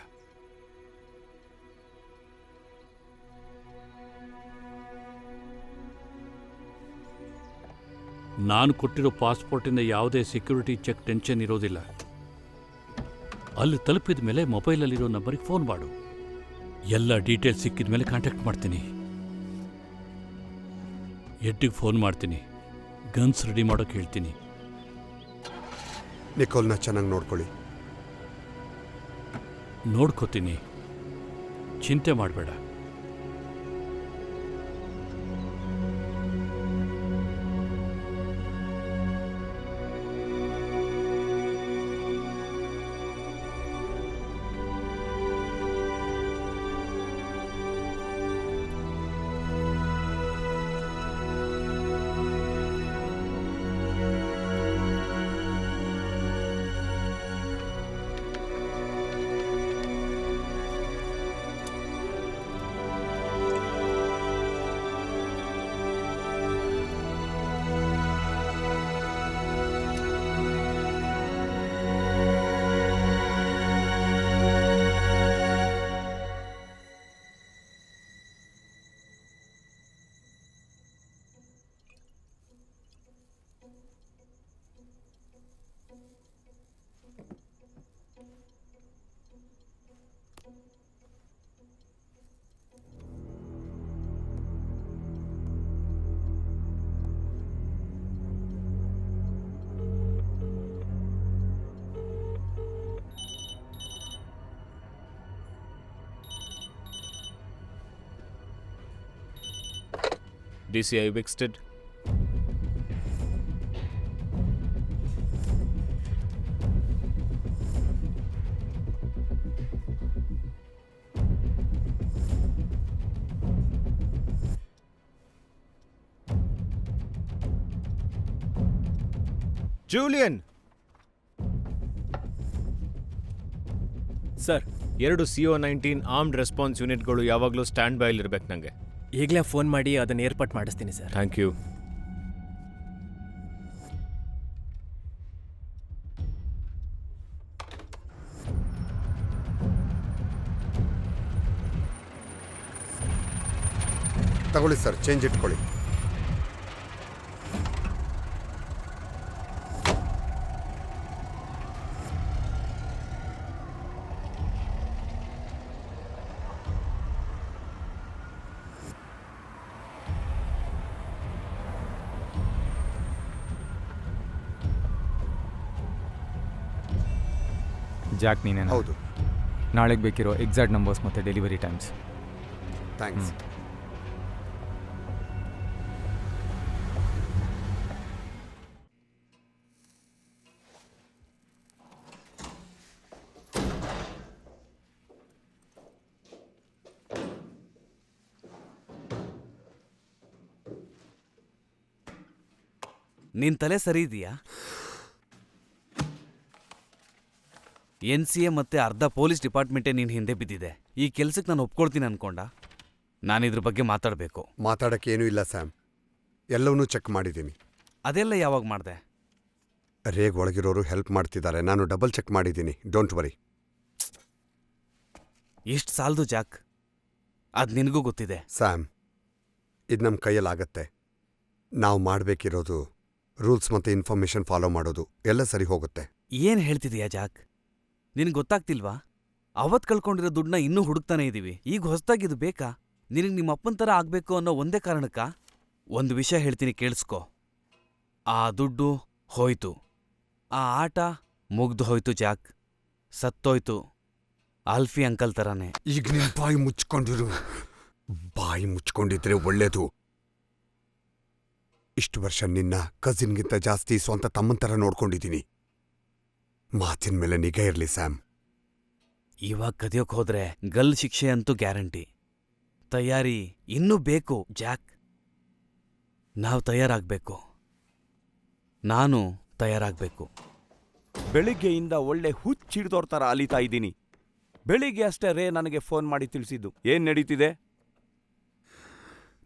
ನಾನು ಕೊಟ್ಟಿರೋ ಪಾಸ್ಪೋರ್ಟಿಂದ ಯಾವುದೇ ಸೆಕ್ಯೂರಿಟಿ ಚೆಕ್ ಟೆನ್ಷನ್ ಇರೋದಿಲ್ಲ. ಅಲ್ಲಿ ತಲುಪಿದ ಮೇಲೆ ಮೊಬೈಲಲ್ಲಿರೋ ನಂಬರಿಗೆ ಫೋನ್ ಮಾಡು. ಎಲ್ಲ ಡೀಟೇಲ್ಸ್ ಸಿಕ್ಕಿದ ಮೇಲೆ ಕಾಂಟ್ಯಾಕ್ಟ್ ಮಾಡ್ತೀನಿ. ಎಡ್ಡಿಗೆ ಫೋನ್ ಮಾಡ್ತೀನಿ. ಗನ್ಸ್ ರೆಡಿ ಮಾಡೋಕೆ ಹೇಳ್ತೀನಿ. ನಿಕೋಲ್ನ ಚೆನ್ನಾಗಿ ನೋಡ್ಕೊಳ್ಳಿ. ನೋಡ್ಕೋತೀನಿ, ಚಿಂತೆ ಮಾಡಬೇಡ. DCI Wickstead. Julian! Sir, 2 CO-19 armed response ಯೂನಿಟ್ಗಳು ಯಾವಾಗಲೂ ಸ್ಟ್ಯಾಂಡ್ ಬೈಲಿರ್ಬೇಕು ನನಗೆ. ಈಗಲೇ ಫೋನ್ ಮಾಡಿ ಅದನ್ನು ಏರ್ಪಾಟ್ ಮಾಡಿಸ್ತೀನಿ ಸರ್. Thank you. ತಗೊಳ್ಳಿ ಸರ್, ಚೇಂಜ್ ಇಟ್ಕೊಳ್ಳಿ. ಜಾಕ್ ನೀನೇನಾ? ಹೌದು. ನಾಳೆಗೆ ಬೇಕಿರೋ ಎಕ್ಸಾಕ್ಟ್ ನಂಬರ್ಸ್ ಮತ್ತು ಡೆಲಿವರಿ ಟೈಮ್ಸ್. ಥ್ಯಾಂಕ್ಸ್. ನಿನ್ ತಲೆ ಸರಿ ಇದೆಯಾ? NCA ಮತ್ತೆ ಅರ್ಧ ಪೊಲೀಸ್ ಡಿಪಾರ್ಟ್ಮೆಂಟೇ ನೀನು ಹಿಂದೆ ಬಿದ್ದಿದೆ. ಈ ಕೆಲ್ಸಕ್ಕೆ ನಾನು ಒಪ್ಕೊಳ್ತೀನಿ ಅನ್ಕೊಂಡ. ನಾನಿದ್ರ ಬಗ್ಗೆ ಮಾತಾಡಬೇಕು. ಮಾತಾಡಕ್ಕೆ ಏನೂ ಇಲ್ಲ ಸ್ಯಾಮ್, ಎಲ್ಲವನ್ನೂ ಚೆಕ್ ಮಾಡಿದ್ದೀನಿ. ಅದೆಲ್ಲ ಯಾವಾಗ ಮಾಡಿದೆ? ರೇಗ್ ಒಳಗಿರೋರು ಹೆಲ್ಪ್ ಮಾಡ್ತಿದ್ದಾರೆ. ನಾನು ಡಬಲ್ ಚೆಕ್ ಮಾಡಿದ್ದೀನಿ. Don't worry. ಎಷ್ಟು ಸಾಲದು ಜಾಕ್, ಅದು ನಿನಗೂ ಗೊತ್ತಿದೆ. ಸ್ಯಾಮ್, ಇದು ನಮ್ಮ ಕೈಯಲ್ಲಾಗತ್ತೆ. ನಾವು ಮಾಡಬೇಕಿರೋದು ರೂಲ್ಸ್ ಮತ್ತು ಇನ್ಫಾರ್ಮೇಷನ್ ಫಾಲೋ ಮಾಡೋದು. ಎಲ್ಲ ಸರಿ ಹೋಗುತ್ತೆ. ಏನು ಹೇಳ್ತಿದೀಯಾ ಜಾಕ್? ನಿನಗೆ ಗೊತ್ತಾಗ್ತಿಲ್ವಾ? ಅವತ್ತು ಕಳ್ಕೊಂಡಿರೋ ದುಡ್ಡನ್ನ ಇನ್ನೂ ಹುಡುಕ್ತಾನೆ ಇದ್ದೀವಿ. ಈಗ ಹೊಸದಾಗಿದು ಬೇಕಾ? ನಿನಗೆ ನಿಮ್ಮ ಅಪ್ಪನ ಥರ ಆಗಬೇಕು ಅನ್ನೋ ಒಂದೇ ಕಾರಣಕ್ಕ? ಒಂದು ವಿಷಯ ಹೇಳ್ತೀನಿ, ಕೇಳಿಸ್ಕೊ. ಆ ದುಡ್ಡು ಹೋಯ್ತು, ಆ ಆಟ ಮುಗ್ದು ಹೋಯ್ತು ಜಾಕ್, ಸತ್ತೋಯ್ತು. ಆಲ್ಫಿ ಅಂಕಲ್ ಥರನೇ. ಈಗ ನಿನ್ನ ಬಾಯಿ ಮುಚ್ಕೊಂಡಿರು. ಬಾಯಿ ಮುಚ್ಕೊಂಡಿದ್ರೆ ಒಳ್ಳೇದು. ಇಷ್ಟು ವರ್ಷ ನಿನ್ನ ಕಸಿನ್ಗಿಂತ ಜಾಸ್ತಿ ಸ್ವಂತ ತಮ್ಮನ ಥರ ನೋಡ್ಕೊಂಡಿದ್ದೀನಿ. ಮಾತಿನ ಮೇಲೆ ನಿಗಾ ಇರಲಿ ಸ್ಯಾಮ್. ಇವಾಗ ಕದಿಯೋಕ್ ಹೋದ್ರೆ ಗಲ್ ಶಿಕ್ಷೆ ಅಂತೂ ಗ್ಯಾರಂಟಿ. ತಯಾರಿ ಇನ್ನೂ ಬೇಕು ಜಾಕ್. ನಾವು ತಯಾರಾಗ್ಬೇಕು. ನಾನು ತಯಾರಾಗ್ಬೇಕು. ಬೆಳಿಗ್ಗೆಯಿಂದ ಒಳ್ಳೆ ಹುಚ್ಚಿಡ್ದೋರ್ ಥರ ಅಲಿತಾ ಇದ್ದೀನಿ. ಬೆಳಿಗ್ಗೆ ಅಷ್ಟೇ ರೇ ನನಗೆ ಫೋನ್ ಮಾಡಿ ತಿಳಿಸಿದ್ದು. ಏನ್ ನಡೀತಿದೆ?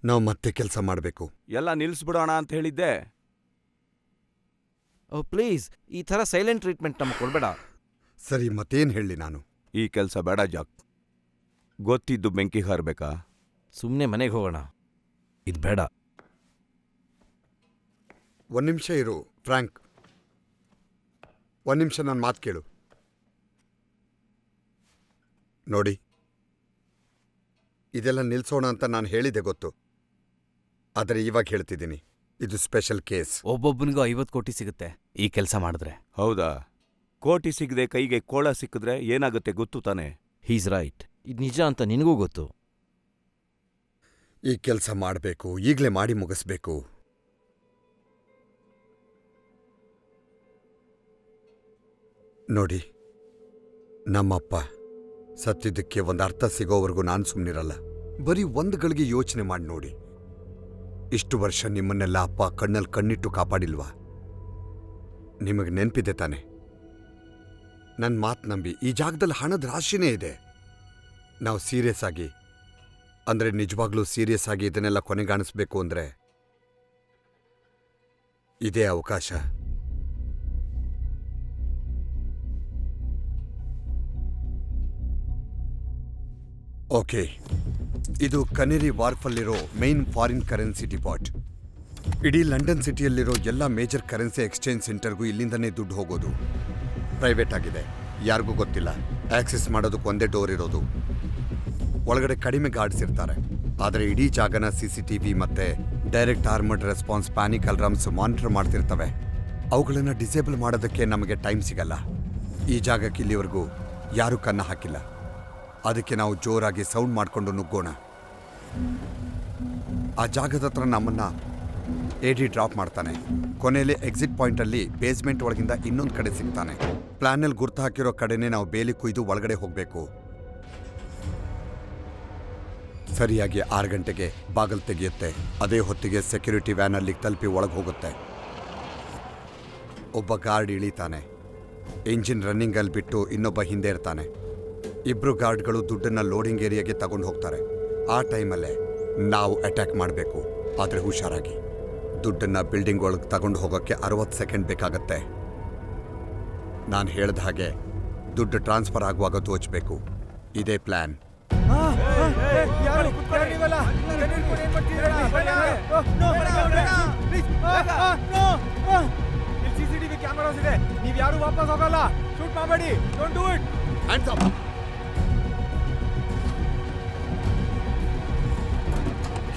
ನಾವು ಮತ್ತೆ ಕೆಲಸ ಮಾಡಬೇಕು. ಎಲ್ಲ ನಿಲ್ಲಿಸ್ಬಿಡೋಣ ಅಂತ ಹೇಳಿದ್ದೆ. ಓ ಪ್ಲೀಸ್, ಈ ಥರ ಸೈಲೆಂಟ್ ಟ್ರೀಟ್ಮೆಂಟ್ ನಮಗೆ ಕೊಡ್ಬೇಡ. ಸರಿ, ಮತ್ತೇನು ಹೇಳಿ ನಾನು? ಈ ಕೆಲಸ ಬೇಡ ಜಾಕ್. ಗೊತ್ತಿದ್ದು ಬೆಂಕಿ ಹಾರಬೇಕಾ? ಸುಮ್ಮನೆ ಮನೆಗೆ ಹೋಗೋಣ. ಇದು ಬೇಡ. ಒಂದು ನಿಮಿಷ ಇರು ಫ್ರ್ಯಾಂಕ್. ಒಂದು ನಿಮಿಷ ನನ್ನ ಮಾತು ಕೇಳು. ನೋಡಿ, ಇದೆಲ್ಲ ನಿಲ್ಸೋಣ ಅಂತ ನಾನು ಹೇಳಿದೆ ಗೊತ್ತು. ಆದರೆ ಇವಾಗ ಹೇಳ್ತಿದ್ದೀನಿ, ಇದು ಸ್ಪೆಷಲ್ ಕೇಸ್. ಒಬ್ಬೊಬ್ಬನಿಗೂ 50 ಕೋಟಿ ಸಿಗುತ್ತೆ ಈ ಕೆಲಸ ಮಾಡಿದ್ರೆ. ಹೌದಾ? ಕೋಟಿ ಸಿಗದೆ ಕೈಗೆ ಕೋಳ ಸಿಕ್ಕಿದ್ರೆ ಏನಾಗುತ್ತೆ ಗೊತ್ತು ತಾನೆ? He's right. ಇದು ನಿಜ ಅಂತ ನಿನಗೂ ಗೊತ್ತು. ಈ ಕೆಲಸ ಮಾಡಬೇಕು, ಈಗಲೇ ಮಾಡಿ ಮುಗಿಸ್ಬೇಕು. ನೋಡಿ, ನಮ್ಮಪ್ಪ ಸತ್ತಿದ್ದಕ್ಕೆ ಒಂದು ಅರ್ಥ ಸಿಗೋವರೆಗೂ ನಾನು ಸುಮ್ಮನಿರಲ್ಲ. ಬರೀ ಒಂದು ಗಳಿಗೆ ಯೋಚನೆ ಮಾಡಿ ನೋಡಿ. ಇಷ್ಟು ವರ್ಷ ನಿಮ್ಮನ್ನೆಲ್ಲ ಅಪ್ಪ ಕಣ್ಣಲ್ಲಿ ಕಣ್ಣಿಟ್ಟು ಕಾಪಾಡಿಲ್ವಾ? ನಿಮಗೆ ನೆನಪಿದೆ ತಾನೆ? ನನ್ನ ಮಾತು ನಂಬಿ, ಈ ಜಾಗದಲ್ಲಿ ಹಣದ ರಾಶಿನೇ ಇದೆ. ನಾವು ಸೀರಿಯಸ್ ಆಗಿ, ಅಂದರೆ ನಿಜವಾಗ್ಲೂ ಸೀರಿಯಸ್ ಆಗಿ ಇದನ್ನೆಲ್ಲ ಕೊನೆಗಾಣಿಸ್ಬೇಕು ಅಂದರೆ ಇದೇ ಅವಕಾಶ. ಓಕೆ, ಇದು ಕನೇರಿ ವಾರ್ಫಲ್ಲಿರೋ ಮೇನ್ ಫಾರಿನ್ ಕರೆನ್ಸಿ ಡಿಪಾಟ್. ಇಡೀ ಲಂಡನ್ ಸಿಟಿಯಲ್ಲಿರೋ ಎಲ್ಲ ಮೇಜರ್ ಕರೆನ್ಸಿ ಎಕ್ಸ್ಚೇಂಜ್ ಸೆಂಟರ್ಗೂ ಇಲ್ಲಿಂದನೇ ದುಡ್ಡು ಹೋಗೋದು. ಪ್ರೈವೇಟ್ ಆಗಿದೆ, ಯಾರಿಗೂ ಗೊತ್ತಿಲ್ಲ. ಆಕ್ಸೆಸ್ ಮಾಡೋದಕ್ಕೆ ಒಂದೇ ಡೋರ್ ಇರೋದು. ಒಳಗಡೆ ಕಡಿಮೆ ಗಾರ್ಡ್ಸ್ ಇರ್ತಾರೆ. ಆದರೆ ಇಡೀ ಜಾಗನ CCTV ಮತ್ತೆ direct armoured response panic ಅಲಾರ್ಮ್ಸ್ monitor ಮಾಡ್ತಿರ್ತವೆ. ಅವುಗಳನ್ನು ಡಿಸೇಬಲ್ ಮಾಡೋದಕ್ಕೆ ನಮಗೆ ಟೈಮ್ ಸಿಗಲ್ಲ. ಈ ಜಾಗಕ್ಕೆ ಇಲ್ಲಿವರೆಗೂ ಯಾರೂ ಕನ್ನ ಹಾಕಿಲ್ಲ. ಅದಕ್ಕೆ ನಾವು ಜೋರಾಗಿ ಸೌಂಡ್ ಮಾಡಿಕೊಂಡು ನುಗ್ಗೋಣ. ಆ ಜಾಗದ ಹತ್ರ ನಮ್ಮನ್ನ AD ಡ್ರಾಪ್ ಮಾಡ್ತಾನೆ. ಕೊನೆಯಲ್ಲಿ ಎಕ್ಸಿಟ್ ಪಾಯಿಂಟಲ್ಲಿ ಬೇಸ್ಮೆಂಟ್ ಒಳಗಿಂದ ಇನ್ನೊಂದು ಕಡೆ ಸಿಗ್ತಾನೆ. ಪ್ಲಾನಲ್ಲಿ ಗುರ್ತು ಹಾಕಿರೋ ಕಡೆನೇ ನಾವು ಬೇಲಿ ಕುಯ್ದು ಒಳಗಡೆ ಹೋಗಬೇಕು. ಸರಿಯಾಗಿ 6 ಗಂಟೆಗೆ ಬಾಗಿಲು ತೆಗೆಯುತ್ತೆ. ಅದೇ ಹೊತ್ತಿಗೆ ಸೆಕ್ಯೂರಿಟಿ ವ್ಯಾನ್ ಅಲ್ಲಿಗೆ ತಲುಪಿ ಒಳಗೆ ಹೋಗುತ್ತೆ. ಒಬ್ಬ ಗಾರ್ಡ್ ಇಳಿತಾನೆ. ಇಂಜಿನ್ ರನ್ನಿಂಗಲ್ಲಿ ಬಿಟ್ಟು ಇನ್ನೊಬ್ಬ ಹಿಂದೆ ಇರ್ತಾನೆ. ಇಬ್ರು ಗಾರ್ಡ್ಗಳು ದುಡ್ಡನ್ನು ಲೋಡಿಂಗ್ ಏರಿಯಾಗೆ ತಗೊಂಡು ಹೋಗ್ತಾರೆ. ಆ ಟೈಮಲ್ಲೇ ನಾವು ಅಟ್ಯಾಕ್ ಮಾಡಬೇಕು. ಆದರೆ ಹುಷಾರಾಗಿ. ದುಡ್ಡನ್ನು ಬಿಲ್ಡಿಂಗ್ ಒಳಗೆ ತಗೊಂಡು ಹೋಗೋಕ್ಕೆ 60 ಸೆಕೆಂಡ್ ಬೇಕಾಗತ್ತೆ. ನಾನು ಹೇಳ್ದ ಹಾಗೆ ದುಡ್ಡು ಟ್ರಾನ್ಸ್ಫರ್ ಆಗುವಾಗ ತೋಚಬೇಕು. ಇದೇ ಪ್ಲ್ಯಾನ್. CCTV ಕ್ಯಾಮೆರಾಸ್ ಇದೆ. ನೀವು ಯಾರು ವಾಪಸ್ ಹೋಗಲ್ಲ. ಶೂಟ್ ಮಾಡಬೇಡಿ. Don't do it. Hands up.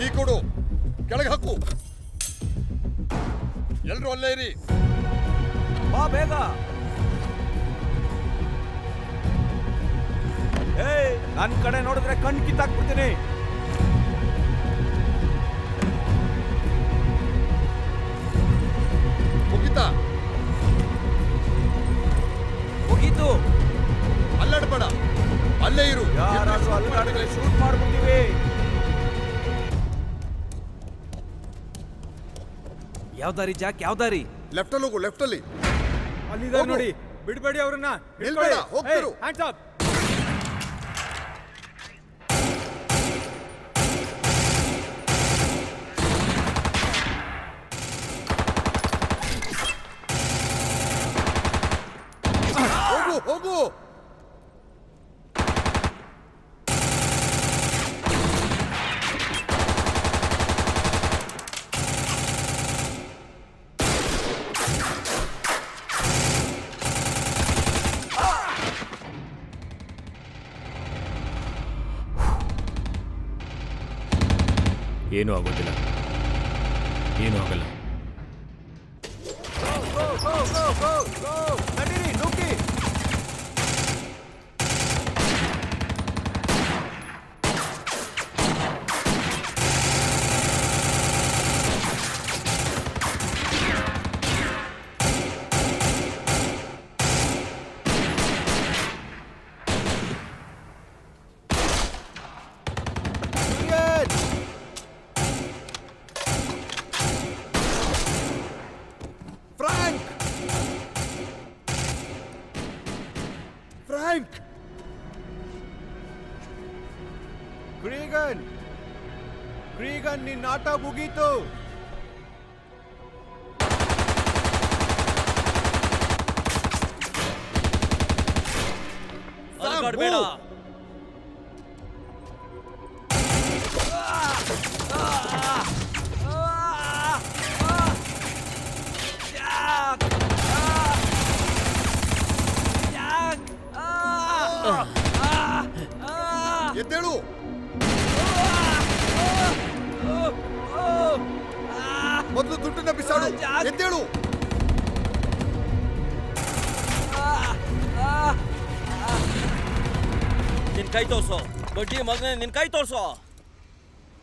Key ಕೊಡು. ಕೆಳಗೆ ಹಾಕು. ಎಲ್ಲರೂ ಅಲ್ಲೇ ಇರಿ. ಬಾ ಬೇಗ. ನನ್ನ ಕಡೆ ನೋಡಿದ್ರೆ ಕಣ್ಣು ಕಿತ್ತಾಕ್ಬಿಡ್ತೀನಿ. ಮುಗಿತಾ? ಮುಗೀತು. ಅಲ್ಲಾಡಬೇಡ, ಅಲ್ಲೇ ಇರು. ಯಾರಾದ್ರೂ ಅಲ್ಲಾಡಿದ್ರೆ ಶೂಟ್ ಮಾಡ್ಬಿಡ್ತೀವಿ. ಯಾವ ದಾರಿ ಜಾಕ್? ಯಾವ ದಾರಿ? ಲೆಫ್ಟಲ್ಲಿ ಹೋಗು. ಲೆಫ್ಟಲ್ಲಿ ಅಲ್ಲಿದ್ದಾರೆ ನೋಡಿ. ಬಿಡಬೇಡಿ ಅವ್ರನ್ನ. ನಿಲ್ಬೇಡ, ಹೋಗ್ತಿರು. Hands up. ಹೋಗು. ಏನೂ ಆಗೋದಿಲ್ಲ. ಏನೂ ಆಗಲ್ಲ. ನಡೀರಿ, ನುಗ್ಗಿ. ಫ್ರ್ಯಾಂಕ್! ಕ್ರೀಗನ್ ಕ್ರೀಗನ್ ನಿನ್ನ ಆಟ ಮುಗೀತು. ಬೇಡ. ಎದ್ದೇಳು! ಮೊದಲು ದುಡ್ಡನ್ನ ಬಿಸಾಡು. ಎದ್ದೇಳು! ನಿನ್ ಕೈ ತೋರ್ಸೋ ಬಡ್ಡಿ ಮಗನೇ, ನಿನ್ ಕೈ ತೋರ್ಸೋ.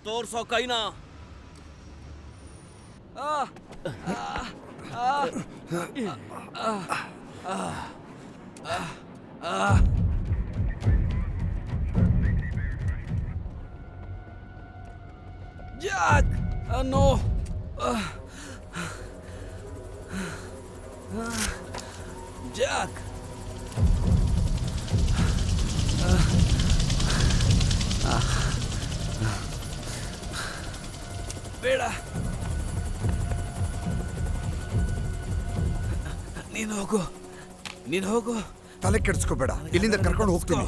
ತೋರ್ಸೋ ಕೈನ. ಜಾಕ್! ನೋ. ಜಾಕ್! ಬೇಡ. ನೀನು ಹೋಗು, ನೀನು ಹೋಗು. ತಲೆ ಕೆಡಿಸ್ಕೋಬೇಡ, ಇಲ್ಲಿಂದ ಕರ್ಕೊಂಡು ಹೋಗ್ತೀನಿ.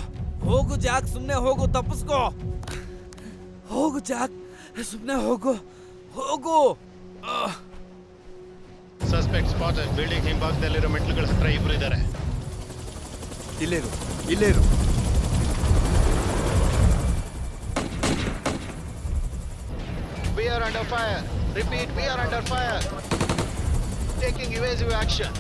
ಹೋಗು ಜಾಕ್, ಸುಮ್ಮನೆ ಹೋಗು, ತಪ್ಪಿಸ್ಕೋ. ಹೋಗು ಜಾಕ್, ಸುಮ್ಮನೆ ಹೋಗು, ಹೋಗು. Suspect spotted. ಬಿಲ್ಡಿಂಗ್ ಹಿಂಭಾಗದಲ್ಲಿರೋ ಮೆಟ್ಲುಗಳ ಹತ್ರ ಇಬ್ರು ಇದ್ದಾರೆ. ಇಲ್ಲೇರು, ಇಲ್ಲೇರು. We are under fire. Repeat, we are under fire. Taking evasive action.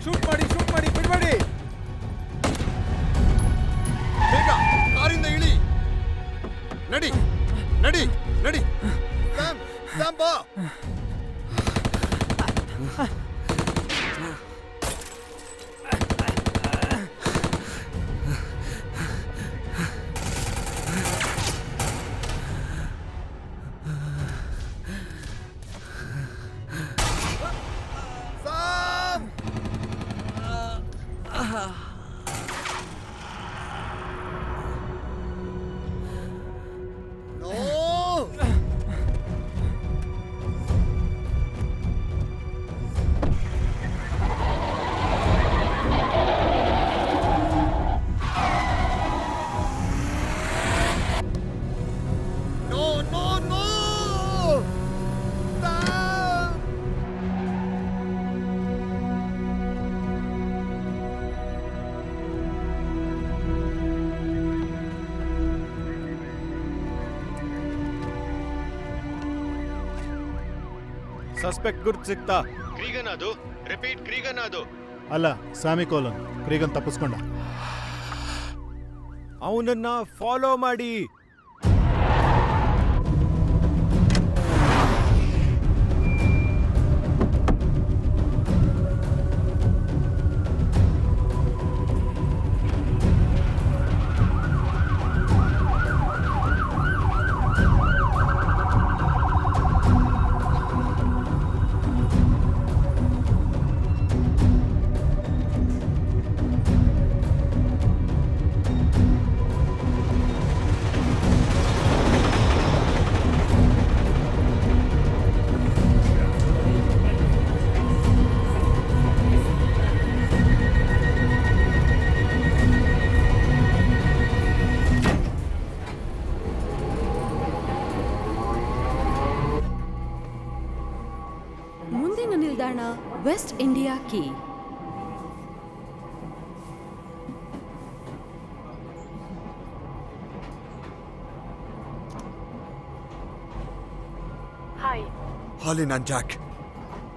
Shoot ಮಾಡಿ, ಬಿಡ್ಬೇಡಿ. ಬೇಗ ಕಾರಿಂದ ಇಳಿ. ನಡಿ ನಡಿ ನಡಿ. ಸ್ಯಾಮ್ ಬಾ. ಸಸ್ಪೆಕ್ಟ್ ಗುರ್ತು ಸಿಕ್ತಾ? ಕ್ರೀಗನ್ ಅದು. ರಿಪೀಟ್, ಕ್ರೀಗನ್ ಅದು. ಅಲ್ಲ, ಸ್ಯಾಮಿ ಕೋಲನ್. ಕ್ರೀಗನ್ ತಪ್ಪಿಸ್ಕೊಂಡ. ಅವನನ್ನ ಫಾಲೋ ಮಾಡಿ. ಮುಂದಿನ ನಿಲ್ದಾಣ ವೆಸ್ಟ್ ಇಂಡಿಯಾ ಕೀ. ಹಾಯ್ ಹಾಲಿ, ನಾನು ಜಾಕ್.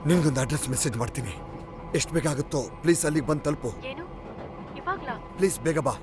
ನಿನ್ಗೊಂದು ಅಡ್ರೆಸ್ ಮೆಸೇಜ್ ಮಾಡ್ತೀನಿ. ಎಷ್ಟು ಬೇಗ ಆಗುತ್ತೋ ಪ್ಲೀಸ್ ಅಲ್ಲಿಗೆ ಬಂದು ತಲುಪು. ಏನು ಇವಾಗ್ಲಾ? ಪ್ಲೀಸ್ ಬೇಗ ಬಾ.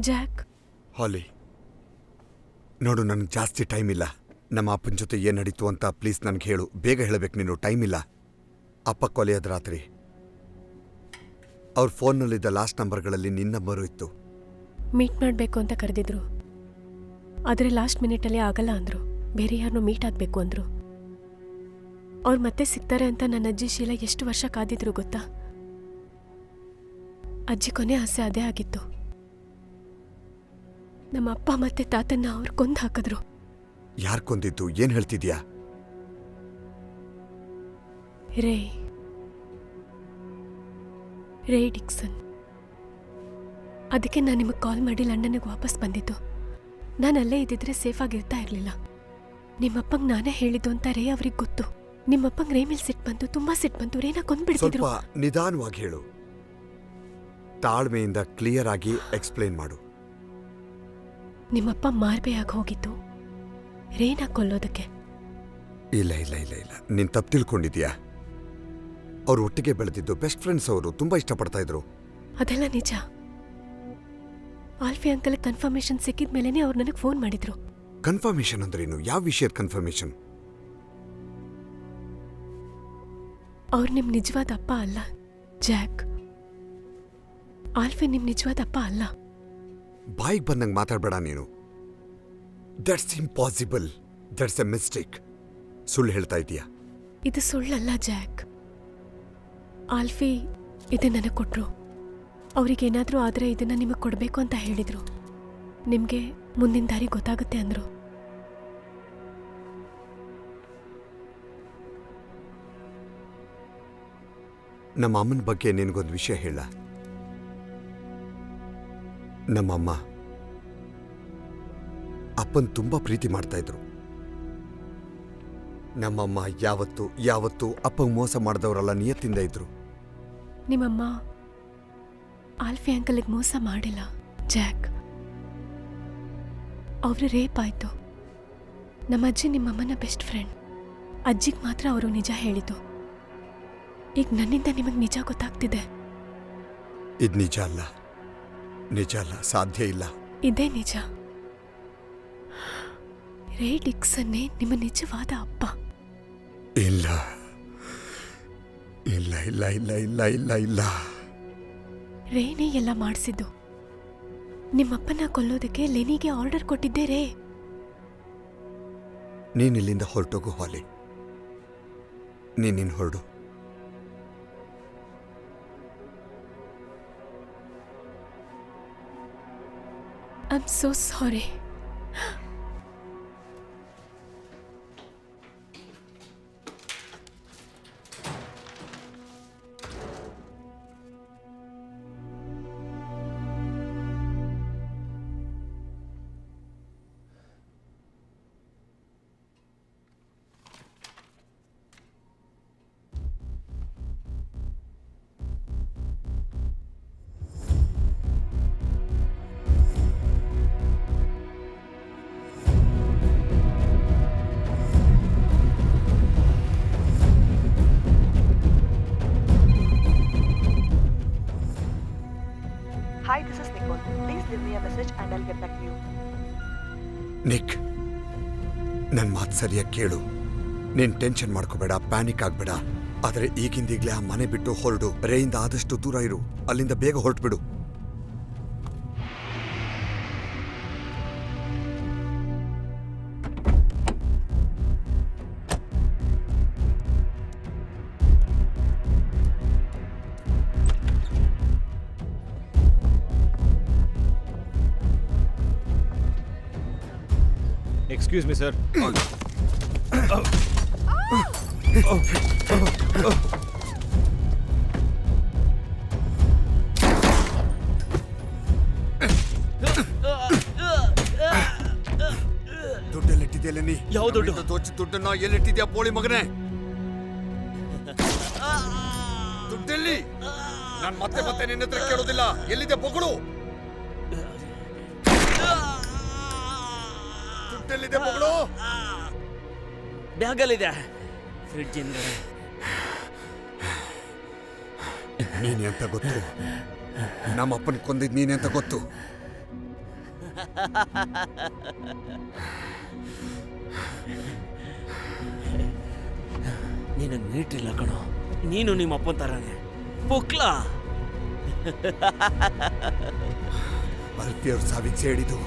ಜಾಕ್, ಹಾಲಿ, ನೋಡು, ನನಗೆ ಜಾಸ್ತಿ ಟೈಮ್ ಇಲ್ಲ. ನಮ್ಮ ಅಪ್ಪನ ಜೊತೆ ಏನು ನಡೀತು ಅಂತ ಪ್ಲೀಸ್ ನನಗೆ ಹೇಳು. ಬೇಗ ಹೇಳಬೇಕು ನೀನು, ಟೈಮ್ ಇಲ್ಲ. ಅಪ್ಪ ಕೊಲೆಯಾದ ರಾತ್ರಿ ಅವ್ರ ಫೋನ್ನಲ್ಲಿದ್ದ ಲಾಸ್ಟ್ ನಂಬರ್ಗಳಲ್ಲಿ ನಿನ್ನ ನಂಬರು ಇತ್ತು. ಮೀಟ್ ಮಾಡಬೇಕು ಅಂತ ಕರೆದಿದ್ರು, ಆದರೆ ಲಾಸ್ಟ್ ಮಿನಿಟಲ್ಲಿ ಆಗಲ್ಲ ಅಂದರು. ಬೇರೆ ಯಾರನ್ನೂ ಮೀಟ್ ಆಗಬೇಕು ಅಂದರು. ಅವ್ರು ಮತ್ತೆ ಸಿಗ್ತಾರೆ ಅಂತ ನನ್ನ ಅಜ್ಜಿ ಶೀಲಾ ಎಷ್ಟು ವರ್ಷ ಕಾದಿದ್ರು ಗೊತ್ತಾ? ಅಜ್ಜಿ ಕೊನೆ ಆಸೆ ಅದೇ ಆಗಿತ್ತು. ನಮ್ಮ ಅಪ್ಪ ಮತ್ತೆ ತಾತನ್ನ ಅವ್ರು ಕೊಂದು ಹಾಕಿದ್ರು. ಯಾರು ಕೊಂದಿದ್ದು? ಏನು ಹೇಳ್ತಿದ್ಯಾ? ರೇ ಡಿಕ್ಸನ್. ಅದಕ್ಕೆ ನಾನು ನಿಮಗೆ ಕಾಲ್ ಮಾಡಿ ಲಂಡನ್ನಿಗೆ ವಾಪಸ್ ಬಂದಿದ್ದು. ನಾನು ಅಲ್ಲೇ ಇದ್ದಿದ್ರೆ ಸೇಫಾಗಿರ್ತಾ ಇರಲಿಲ್ಲ. ನಿಮ್ಮಪ್ಪಂಗೆ ನಾನೇ ಹೇಳಿದ್ದು ಅಂತ ರೇ ಅವ್ರಿಗೆ ಗೊತ್ತು. ನಿಮ್ಮಪ್ಪಂಗೆ ರೇ ಮೇಲೆ ಸಿಟ್ಟು ಬಂತು, ತುಂಬಾ ಸಿಟ್ಟು ಬಂತು. ರೇನ ಕೊಂದ್ಬಿಡ್ತಿದ್ರು. ಸ್ವಲ್ಪ ನಿಧಾನವಾಗಿ ಹೇಳು. ತಾಳ್ಮೆಯಿಂದ ಕ್ಲಿಯರ್ ಆಗಿ ಎಕ್ಸ್ಪ್ಲೇನ್ ಮಾಡು. ನಿಮ್ಮಪ್ಪ ಮಾರ್ಬೆಯಾಗಿ ಹೋಗಿದ್ದು ರೇನ ಕೊಲ್ಲೋದಕ್ಕೆ. ಇಲ್ಲ ಇಲ್ಲ ಇಲ್ಲ ಇಲ್ಲ, ನೀನು ತಪ್ಪು ತಿಳ್ಕೊಂಡಿದ್ಯಾ. ಅವ್ರು ಒಟ್ಟಿಗೆ ಬೆಳೆದಿದ್ದು, ಬೆಸ್ಟ್ ಫ್ರೆಂಡ್ಸ್. ಅವರು ತುಂಬಾ ಇಷ್ಟಪಡ್ತಾ ಇದ್ರು. ಅದೆಲ್ಲ ನಿಜ. ಆಲ್ಫಿ ಅಂಕಲ್ ಕನ್ಫರ್ಮೇಶನ್ ಸಿಕ್ಕಿದ ಮೇಲೇನೆ ಅವ್ರು ನನಗೆ ಫೋನ್ ಮಾಡಿದ್ರು. ಕನ್ಫರ್ಮೇಶನ್ ಅಂದ್ರೇನು? ಯಾವ ವಿಷಯದ ಕನ್ಫರ್ಮೇಶನ್? ಅವ್ರು ನಿಮ್ ನಿಜವಾದ ಅಪ್ಪ ಅಲ್ಲ ಜಾಕ್. ಆಲ್ಫಿ ನಿಮ್ ನಿಜವಾದ ಅಪ್ಪ ಅಲ್ಲ. ಬಾಯಿಗೆ ಬಂದಂಗೆ ಮಾತಾಡಬೇಡ ನೀನು. That's impossible. That's A mistake. ಸುಳ್ಳು ಹೇಳ್ತಾ ಇದೀಯಾ? ಇದು ಸುಳ್ಳಲ್ಲ ಜಾಕ್. ಆಲ್ಫಿ ಇದನ್ನ ನನಗೆ ಕೊಟ್ರು. ಅವ್ರಿಗೇನಾದರೂ ಆದರೆ ಇದನ್ನ ನಿಮಗೆ ಕೊಡಬೇಕು ಅಂತ ಹೇಳಿದ್ರು. ನಿಮಗೆ ಮುಂದಿನ ದಾರಿ ಗೊತ್ತಾಗುತ್ತೆ ಅಂದರು. ನಮ್ಮ ಅಮ್ಮನ ಬಗ್ಗೆ ನಿನಗೊಂದು ವಿಷಯ ಹೇಳ. ನಮ್ಮಮ್ಮ ಅಪ್ಪನ್ ತುಂಬಾ ಪ್ರೀತಿ ಮಾಡ್ತಾ ಇದ್ರು. ನಮ್ಮಮ್ಮ ಯಾವತ್ತೂ ಅಪ್ಪಂಗೆ ಮೋಸ ಮಾಡಿದವರಲ್ಲ, ನಿಯತ್ತಿಂದ ಇದ್ರು. ನಿಮ್ಮಮ್ಮ ಆಲ್ಫಿ ಅಂಕಲ್ಗೆ ಮೋಸ ಮಾಡಿಲ್ಲ ಜಾಕ್. ಅವರು ರೇಪ್ ಆಯ್ತು. ನಮ್ಮ ಅಜ್ಜಿ ನಿಮ್ಮಮ್ಮನ ಬೆಸ್ಟ್ ಫ್ರೆಂಡ್. ಅಜ್ಜಿಗೆ ಮಾತ್ರ ಅವರು ನಿಜ ಹೇಳಿದ್ದು. ಈಗ ನನ್ನಿಂದ ನಿಮಗೆ ನಿಜ ಗೊತ್ತಾಗ್ತಿದೆ. ಇದು ನಿಜ ಅಲ್ಲ, ಸಾಧ್ಯ ಇಲ್ಲ. ಇದೇ ನಿಜ. ರೇ ಡಿಕ್ಸನ್ನೇ ನಿಮ್ಮ ನಿಜವಾದ ಅಪ್ಪ. ಇಲ್ಲ ಇಲ್ಲ ಇಲ್ಲ ಇಲ್ಲ ಇಲ್ಲ ಇಲ್ಲ ಇಲ್ಲ. ರೇನೇ ಎಲ್ಲ ಮಾಡಿಸಿದ್ದು. ನಿಮ್ಮಪ್ಪನ ಕೊಲ್ಲೋದಕ್ಕೆ ಲೆನಿಗೆ ಆರ್ಡರ್ ಕೊಟ್ಟಿದ್ದೆ ರೇ. ನೀನಿಲ್ಲಿಂದ ಹೊರಟೋಗು ಹಾಲಿ. ನೀನಿನ್ ಹೊರಡು. I'm so sorry. Hi, this is Nicole. Please leave me a message and I'll get back to you. Nick, ನನ್ನ ಮಾತು ಸರಿಯಾಗಿ ಕೇಳು. ನೀನು ಟೆನ್ಷನ್ ಮಾಡ್ಕೋಬೇಡ, ಪ್ಯಾನಿಕ್ ಆಗಬೇಡ. ಆದರೆ ಈಗಿಂದೀಗ್ಲೇ ಆ ಮನೆ ಬಿಟ್ಟು ಹೊರಡು. ರೇಯಿಂದ ಆದಷ್ಟು ದೂರ ಇರು. ಅಲ್ಲಿಂದ ಬೇಗ ಹೊರಟ್ಬಿಡು. Excuse me sir. ದುಡ್ಡೆಲ್ಲಿಟ್ಟಿದೆಯಲ್ಲ ನೀ? ಯಾವ ದುಡ್ಡು? ದುಡ್ಡನ್ನ ಎಲ್ಲಿಟ್ಟಿದ್ಯಾ ಬೋಳಿ ಮಗನೇ? ದುಡ್ಡೆಲ್ಲಿ? ನಾನು ಮತ್ತೆ ಮತ್ತೆ ನಿನ್ನ ಹತ್ರ ಕೇಳೋದಿಲ್ಲ. ಎಲ್ಲಿದೆ ಬೊಗಳು? ದುಡ್ಡೆಲ್ಲಿದೆ ಬೊಗಳು? ಬ್ಯಾಗಲ್ಲಿದೆ, ಫ್ರಿಡ್ಜ್ ಹಿಂದೆ. ನೀನೆ ಅಂತ ಗೊತ್ತು. ನಮ್ಮಪ್ಪನ ಕೊಂದಿದ್ ನೀನೆ ಅಂತ ಗೊತ್ತು. ನಿನಗೆ ನೀಟಿಲ್ಲ ಕಣೋ. ನೀನು ನಿಮ್ಮ ಅಪ್ಪನ ಥರನೇ ಪುಕ್ಲಾ. ಅಲ್ಪಿಯವ್ರ ಸಾವಿಗೆ ಸೇಡಿದು.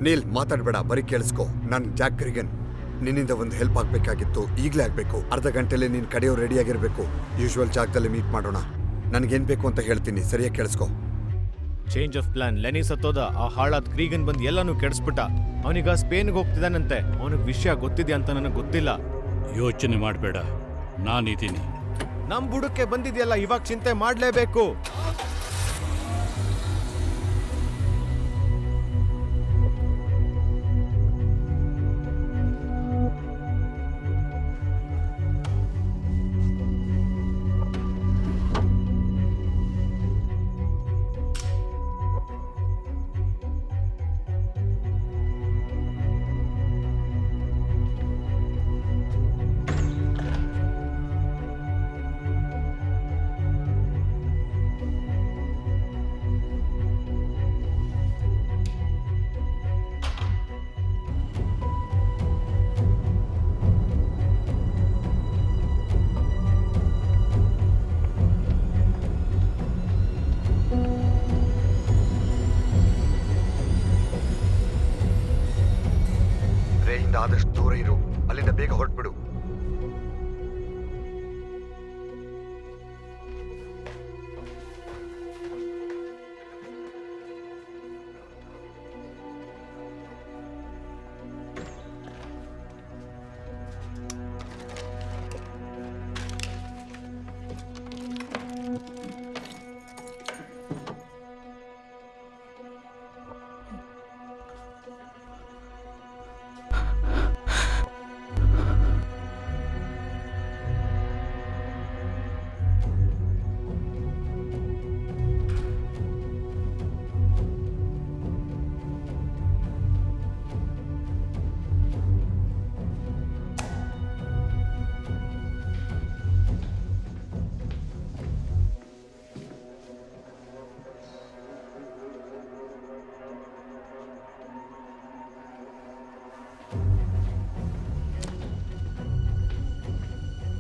ನೀಲ್, ಮಾತಾಡ್ಬೇಡ, ಬರೀ ಕೇಳಿಸ್ಕೊ. ನಾನು ಜಾಕ್ ಕ್ರಿಗನ್. ನಿನ್ನಿಂದ ಒಂದು ಹೆಲ್ಪ್ ಆಗಬೇಕಾಗಿತ್ತು. ಈಗಲೇ ಆಗಬೇಕು. ಅರ್ಧ ಗಂಟೆಯಲ್ಲಿ ನೀನು ಕಡೆಯೋ ರೆಡಿಯಾಗಿರಬೇಕು. ಯೂಶುವಲ್ ಜಾಗದಲ್ಲಿ ಮೀಟ್ ಮಾಡೋಣ. ನನಗೇನು ಬೇಕು ಅಂತ ಹೇಳ್ತೀನಿ, ಸರಿಯಾಗಿ ಕೇಳಿಸ್ಕೊ. Change of plan. ಲೆನಿ ಸತ್ತೋದ. ಆ ಹಾಳಾದ ಕ್ರೀಗನ್ ಬಂದು ಎಲ್ಲಾನು ಕೆಡಿಸ್ಬಿಟ್ಟ. ಅವನೀಗ ಸ್ಪೇನ್ಗೆ ಹೋಗ್ತಿದ್ದಾನಂತೆ. ಅವನಿಗೆ ವಿಷಯ ಗೊತ್ತಿದೆ ಅಂತ ನನಗೆ ಗೊತ್ತಿಲ್ಲ. ಯೋಚನೆ ಮಾಡಬೇಡ, ನಾನಿದ್ದೀನಿ. ನಮ್ ಬುಡಕ್ಕೆ ಬಂದಿದೆಯಲ್ಲ, ಇವಾಗ ಚಿಂತೆ ಮಾಡಲೇಬೇಕು. ಆದಷ್ಟು ದೂರ ಇರು. ಅಲ್ಲಿಂದ ಬೇಗ ಹೊರಟ್ಬಿಡು.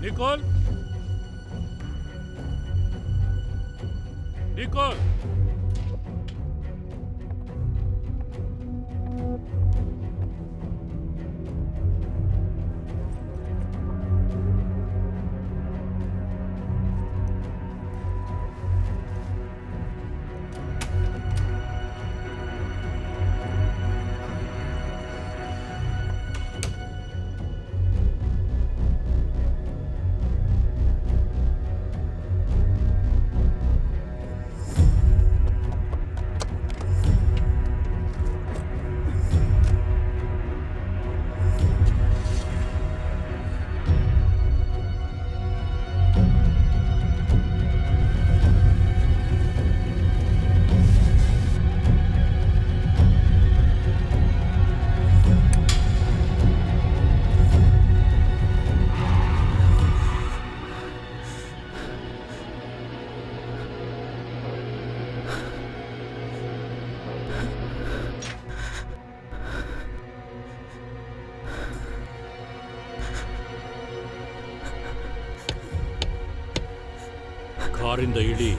निकोल, निकोल, ಕಾರಿಂದ ಇಳಿ.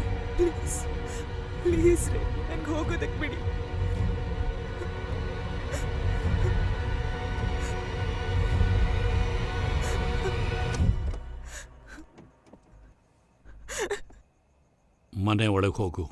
ಪ್ಲೀಸ್ ರೀ, ನಂಗೆ ಹೋಗೋದಕ್ಕೆ ಬಿಡಿ. ಮನೆ ಒಳಗೆ ಹೋಗು.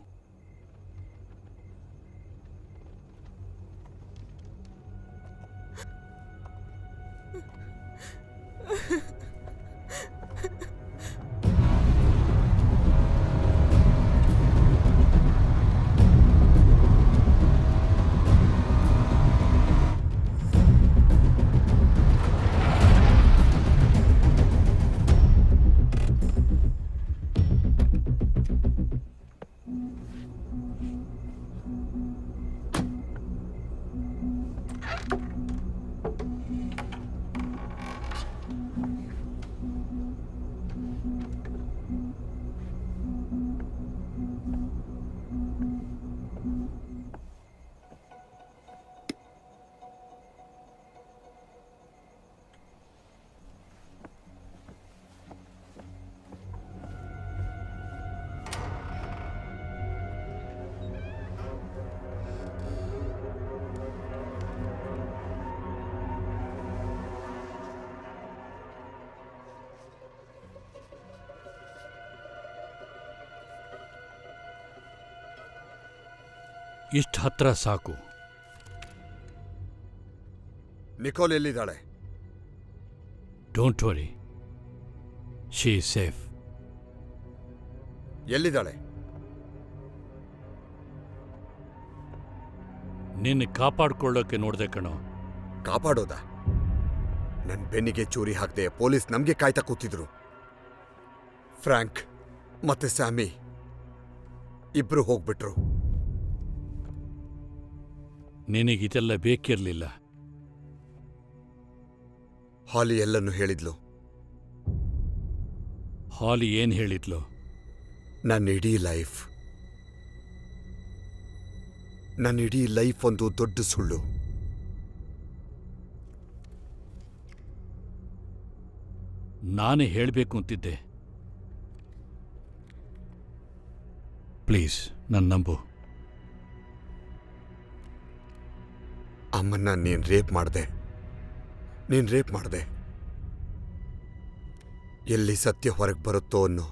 ಇಷ್ಟು ಹತ್ರ ಸಾಕು. ನಿಕೋಲ್ ಎಲ್ಲಿದ್ದಾಳೆ? Don't worry, she is safe. ಎಲ್ಲಿದ್ದಾಳೆ? ನಿನ್ನ ಕಾಪಾಡ್ಕೊಳ್ಳೋಕೆ ನೋಡ್ದೆ ಕಣೋ. ಕಾಪಾಡೋದ? ನನ್ನ ಬೆನ್ನಿಗೆ ಚೂರಿ ಹಾಕ್ದೆ ಪೊಲೀಸ್ ನಮ್ಗೆ ಕಾಯ್ತಾ ಕೂತಿದ್ರು. ಫ್ರಾಂಕ್ ಮತ್ತೆ ಸ್ಯಾಮಿ ಇಬ್ರು ಹೋಗ್ಬಿಟ್ರು. ನಿನಗಿದೆಲ್ಲ ಬೇಕಿರಲಿಲ್ಲ. ಹಾಲಿ ಎಲ್ಲನ್ನು ಹೇಳಿದ್ಲು. ಹಾಲಿ ಏನ್ ಹೇಳಿದ್ಲು? ನನ್ನ ಇಡೀ ಲೈಫ್ ಒಂದು ದೊಡ್ಡ ಸುಳ್ಳು. ನಾನೇ ಹೇಳಬೇಕು ಅಂತಿದ್ದೆ. ಪ್ಲೀಸ್ ನನ್ನ ನಂಬು. ಅಮ್ಮನ್ನ ನೀನ್ ರೇಪ್ ಮಾಡ್ದೆ. ಎಲ್ಲಿ ಸತ್ಯ ಹೊರಗೆ ಬರುತ್ತೋ ಅನ್ನೋ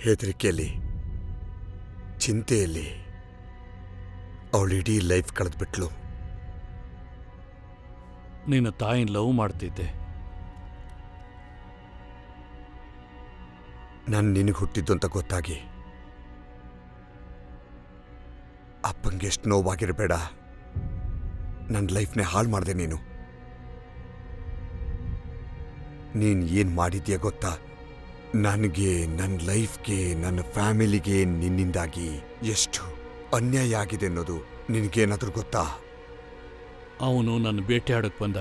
ಹೆದರಿಕೆಯಲ್ಲಿ, ಚಿಂತೆಯಲ್ಲಿ ಅವಳಿಡೀ ಲೈಫ್ ಕಳೆದ್ಬಿಟ್ಲು. ನಿನ್ನ ತಾಯಿನ ಲವ್ ಮಾಡ್ತಿದ್ದೆ. ನಾನು ನಿನಗೆ ಹುಟ್ಟಿದ್ದು ಅಂತ ಗೊತ್ತಾಗಿ ಅಪ್ಪಂಗೆ ಎಷ್ಟು ನೋವಾಗಿರಬೇಡ, ನನ್ನ ಲೈಫ್ನೇ ಹಾಳು ಮಾಡಿದೆ ನೀನು. ನೀನು ಏನು ಮಾಡಿದ್ಯಾ ಗೊತ್ತಾ? ನನಗೆ, ನನ್ನ ಲೈಫ್ಗೆ, ನನ್ನ ಫ್ಯಾಮಿಲಿಗೆ ನಿನ್ನಿಂದಾಗಿ ಎಷ್ಟು ಅನ್ಯಾಯ ಆಗಿದೆ ಅನ್ನೋದು ನಿನಗೇನಾದ್ರೂ ಗೊತ್ತಾ? ಅವನು ನನ್ನ ಬೇಟೆಯಾಡಕ್ಕೆ ಬಂದ.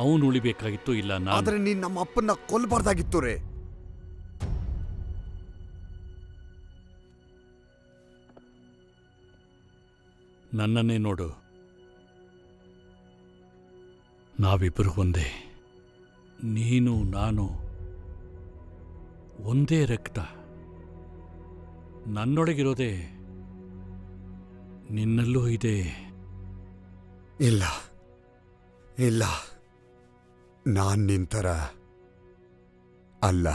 ಅವನು ಉಳಿಬೇಕಾಗಿತ್ತು, ಇಲ್ಲ ನಾನು. ಆದರೆ ನೀನು ನಮ್ಮ ಅಪ್ಪನ್ನ ಕೊಲ್ಲಬಾರ್ದಾಗಿತ್ತು ರೇ. ನನ್ನನ್ನೇ ನೋಡು, ನಾವಿಬ್ಬರು ಒಂದೇ. ನೀನು ನಾನು ಒಂದೇ ರಕ್ತ. ನನ್ನೊಳಗಿರೋದೇ ನಿನ್ನಲ್ಲೂ ಇದೆ. ಇಲ್ಲ ಇಲ್ಲ, ನಾನ್ ನಿಂತರ ಅಲ್ಲ.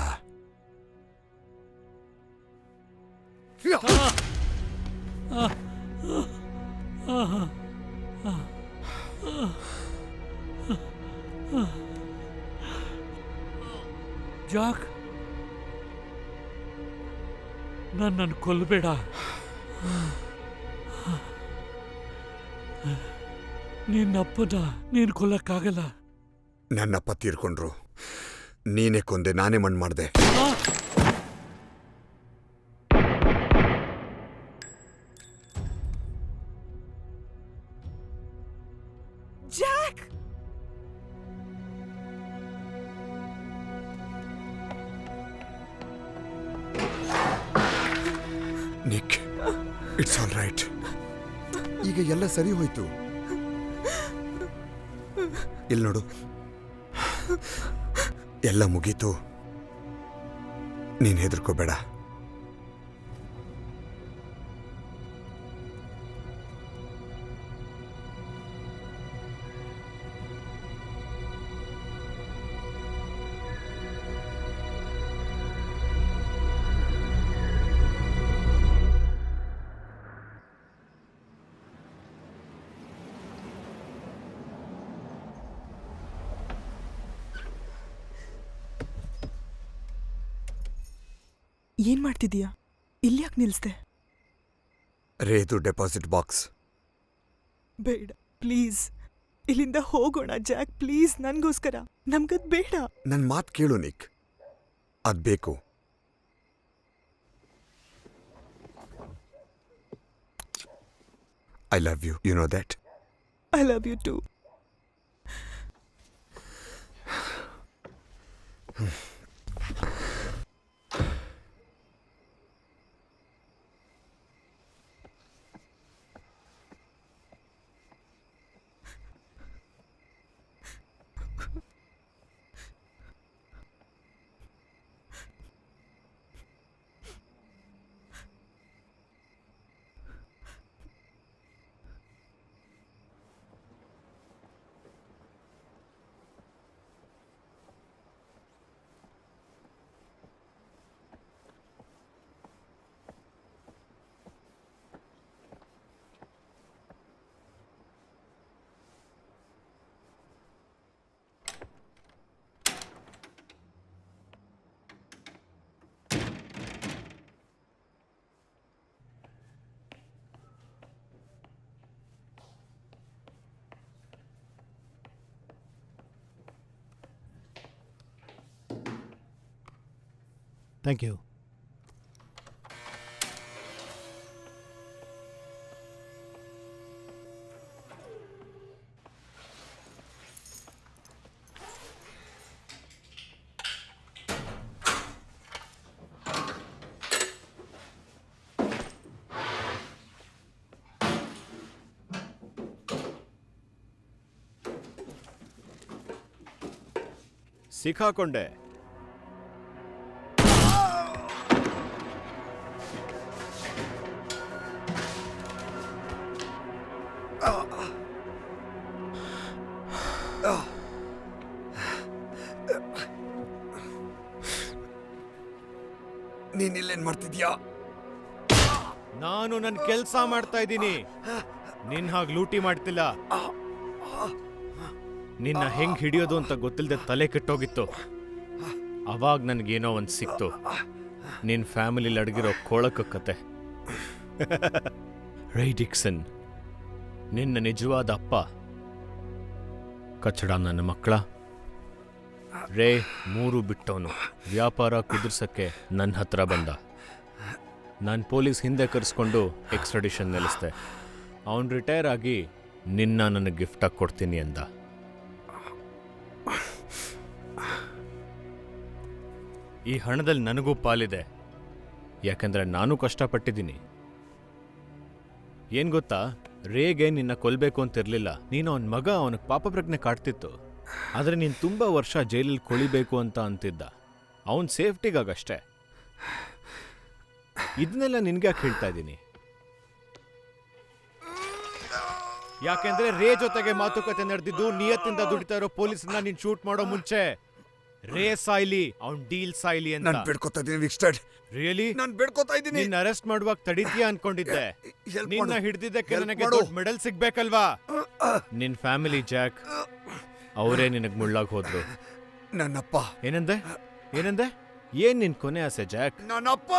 ಜಾಕ್, ನನ್ನನ್ನು ಕೊಲ್ಲಬೇಡ. ನಿನ್ನಪ್ಪನ ನೀನು ಕೊಲ್ಲಕ್ಕಾಗಲ್ಲ. ನನ್ನಪ್ಪ ತೀರ್ಕೊಂಡ್ರು, ನೀನೇ ಕೊಂದೆ, ನಾನೇ ಮಣ್ಣು ಮಾಡಿದೆ. Jack! Nick, it's all right. ಈಗ ಎಲ್ಲ ಸರಿ ಹೋಯ್ತು. ಇಲ್ಲಿ ನೋಡು, ಎಲ್ಲ ಮುಗೀತು. ನೀನು ಹೆದರ್ಕೋಬೇಡ. ಏನ್ ಮಾಡ್ತಿದೀಯಾ? ಇಲ್ಯಾಕೆ ನಿಲ್ಸ್ದೆ? ರೇದು ಡೆಪಾಸಿಟ್ ಬಾಕ್ಸ್. ಬೇಡ ಪ್ಲೀಸ್, ಇಲ್ಲಿಂದ ಹೋಗೋಣ ಜಾಕ್, ಪ್ಲೀಸ್ ನನ್ಗೋಸ್ಕರ. ನಮ್ಗದ್ ಬೇಡ. ನನ್ನ ಮಾತು ಕೇಳು ನಿಕ್, ಅದ್ ಬೇಕು. I love you, you know that. I love you too. Thank you. ಸಿಕ್ಕಾಕೊಂಡೆ. ನೀನಿಲ್ಲೇನ್ ಮಾಡ್ತಿದ್ಯಾ? ನಾನು ನನ್ನ ಕೆಲಸ ಮಾಡ್ತಾ ಇದ್ದೀನಿ. ನಿನ್ ಹಾಗೆ ಲೂಟಿ ಮಾಡ್ತಿಲ್ಲ. ನಿನ್ನ ಹೆಂಗ್ ಹಿಡಿಯೋದು ಅಂತ ಗೊತ್ತಿಲ್ಲದೆ ತಲೆ ಕೆಟ್ಟೋಗಿತ್ತು. ಅವಾಗ ನನಗೇನೋ ಒಂದು ಸಿಕ್ತು. ನಿನ್ನ ಫ್ಯಾಮಿಲಿಲಿ ಅಡಗಿರೋ ಕೊಳಕ ಕತೆ. ರೇ ಡಿಕ್ಸನ್ ನಿನ್ನ ನಿಜವಾದ ಅಪ್ಪ. ಕಚ್ಚಡ ನನ್ನ ಮಕ್ಕಳ. ರೇ 3 ಬಿಟ್ಟವನು. ವ್ಯಾಪಾರ ಕುದುರ್ಸಕ್ಕೆ ನನ್ನ ಹತ್ರ ಬಂದ. ನಾನು ಪೊಲೀಸ್ ಹಿಂದೆ ಕರೆಸ್ಕೊಂಡು ಎಕ್ಸ್ಟ್ರಡಿಷನ್ ನಿಲ್ಲಿಸ್ದೆ. ಅವನು ರಿಟೈರ್ ಆಗಿ ನಿನ್ನ ನನಗೆ ಗಿಫ್ಟಾಗಿ ಕೊಡ್ತೀನಿ ಅಂದ. ಈ ಹಣದಲ್ಲಿ ನನಗೂ ಪಾಲಿದೆ, ಯಾಕಂದ್ರೆ ನಾನು ಕಷ್ಟಪಟ್ಟಿದ್ದೀನಿ. ಏನ್ ಗೊತ್ತಾ, ರೇಗೆ ನಿನ್ನ ಕೊಲ್ಬೇಕು ಅಂತಿರ್ಲಿಲ್ಲ. ನೀನು ಅವನ ಮಗ, ಅವನಿಗೆ ಪಾಪ ಪ್ರಜ್ಞೆ ಕಾಡ್ತಿತ್ತು. ಆದರೆ ನೀನು ತುಂಬ ವರ್ಷ ಜೈಲಲ್ಲಿ ಕೊಳಿಬೇಕು ಅಂತ ಅಂತಿದ್ದ. ಅವನ ಸೇಫ್ಟಿಗಾಗಷ್ಟೇ. ಇದನ್ನೆಲ್ಲ ನಿನ್ಗ್ಯಾಕೆ ಹೇಳ್ತಾ ಇದ್ದೀನಿ? ಯಾಕೆಂದ್ರೆ ರೇ ಜೊತೆಗೆ ಮಾತುಕತೆ ನಡೆದಿದ್ದು ನಿಯತ್ತಿಂದ ದುಡಿತಾ ಇರೋ ಪೊಲೀಸ್ನ ನೀನ್ ಶೂಟ್ ಮಾಡೋ ಮುಂಚೆ. ರೇ ಸಾಯ್ಲಿ, ಅವ್ನ್ ಡೀಲ್ ಸಾಯ್ಲಿ ಅಂತ. ನಾನು ಬೇಡ್ಕೋತಾ ಇದ್ದೀನಿ ವಿಕ್ಸ್ಟರ್ಡ್. ರಿಯಲಿ? ನಾನು ಬೇಡ್ಕೋತಾ ಇದ್ದೀನಿ. ನಿನ್ನ ಅರೆಸ್ಟ್ ಮಾಡುವಾಗ ತಡೀತೀಯಾ ಅನ್ಕೊಂಡಿದ್ದೆ. ನಿನ್ನ ಹಿಡ್ದಿದ್ದಕ್ಕೆ ನನಗೆ ದೊಡ್ಡ ಮೆಡಲ್ ಸಿಗ್ಬೇಕಲ್ವಾ? ನಿನ್ ಫ್ಯಾಮಿಲಿ ಜಾಕ್, ಅವರೇ ನಿನಗ್ ಮುಳ್ಳಾಗ್ ಹೋದ್ರು. ನನ್ನಪ್ಪ. ಏನಂದೆ? ಏನಂದೆ? ಏನ್ ನಿನ್ ಕೊನೆ ಆಸೆ ಜಾಕ್? ನನ್ನಪ್ಪ.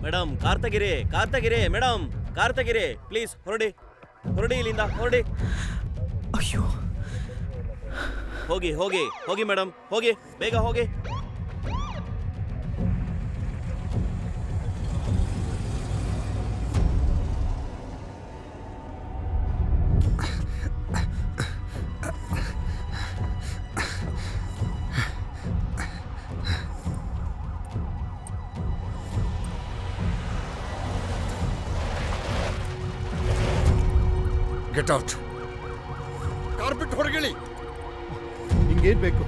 ಮೇಡಮ್ ಕಾರ್ ತೆಗಿರಿ ಮೇಡಮ್ ಕಾರ್ ತೆಗಿರಿ ಪ್ಲೀಸ್. ಹೊರಡಿ ಇಲ್ಲಿಂದ ಹೊರಡಿ. ಅಯ್ಯೋ, ಹೋಗಿ ಮೇಡಮ್, ಹೋಗಿ ಬೇಗ ಹೋಗಿ. Get out. ಕಾರ್ ಬಿಟ್ಟು ಹೊರಗಿಳಿ. ನಿಂಗೇನು ಬೇಕು?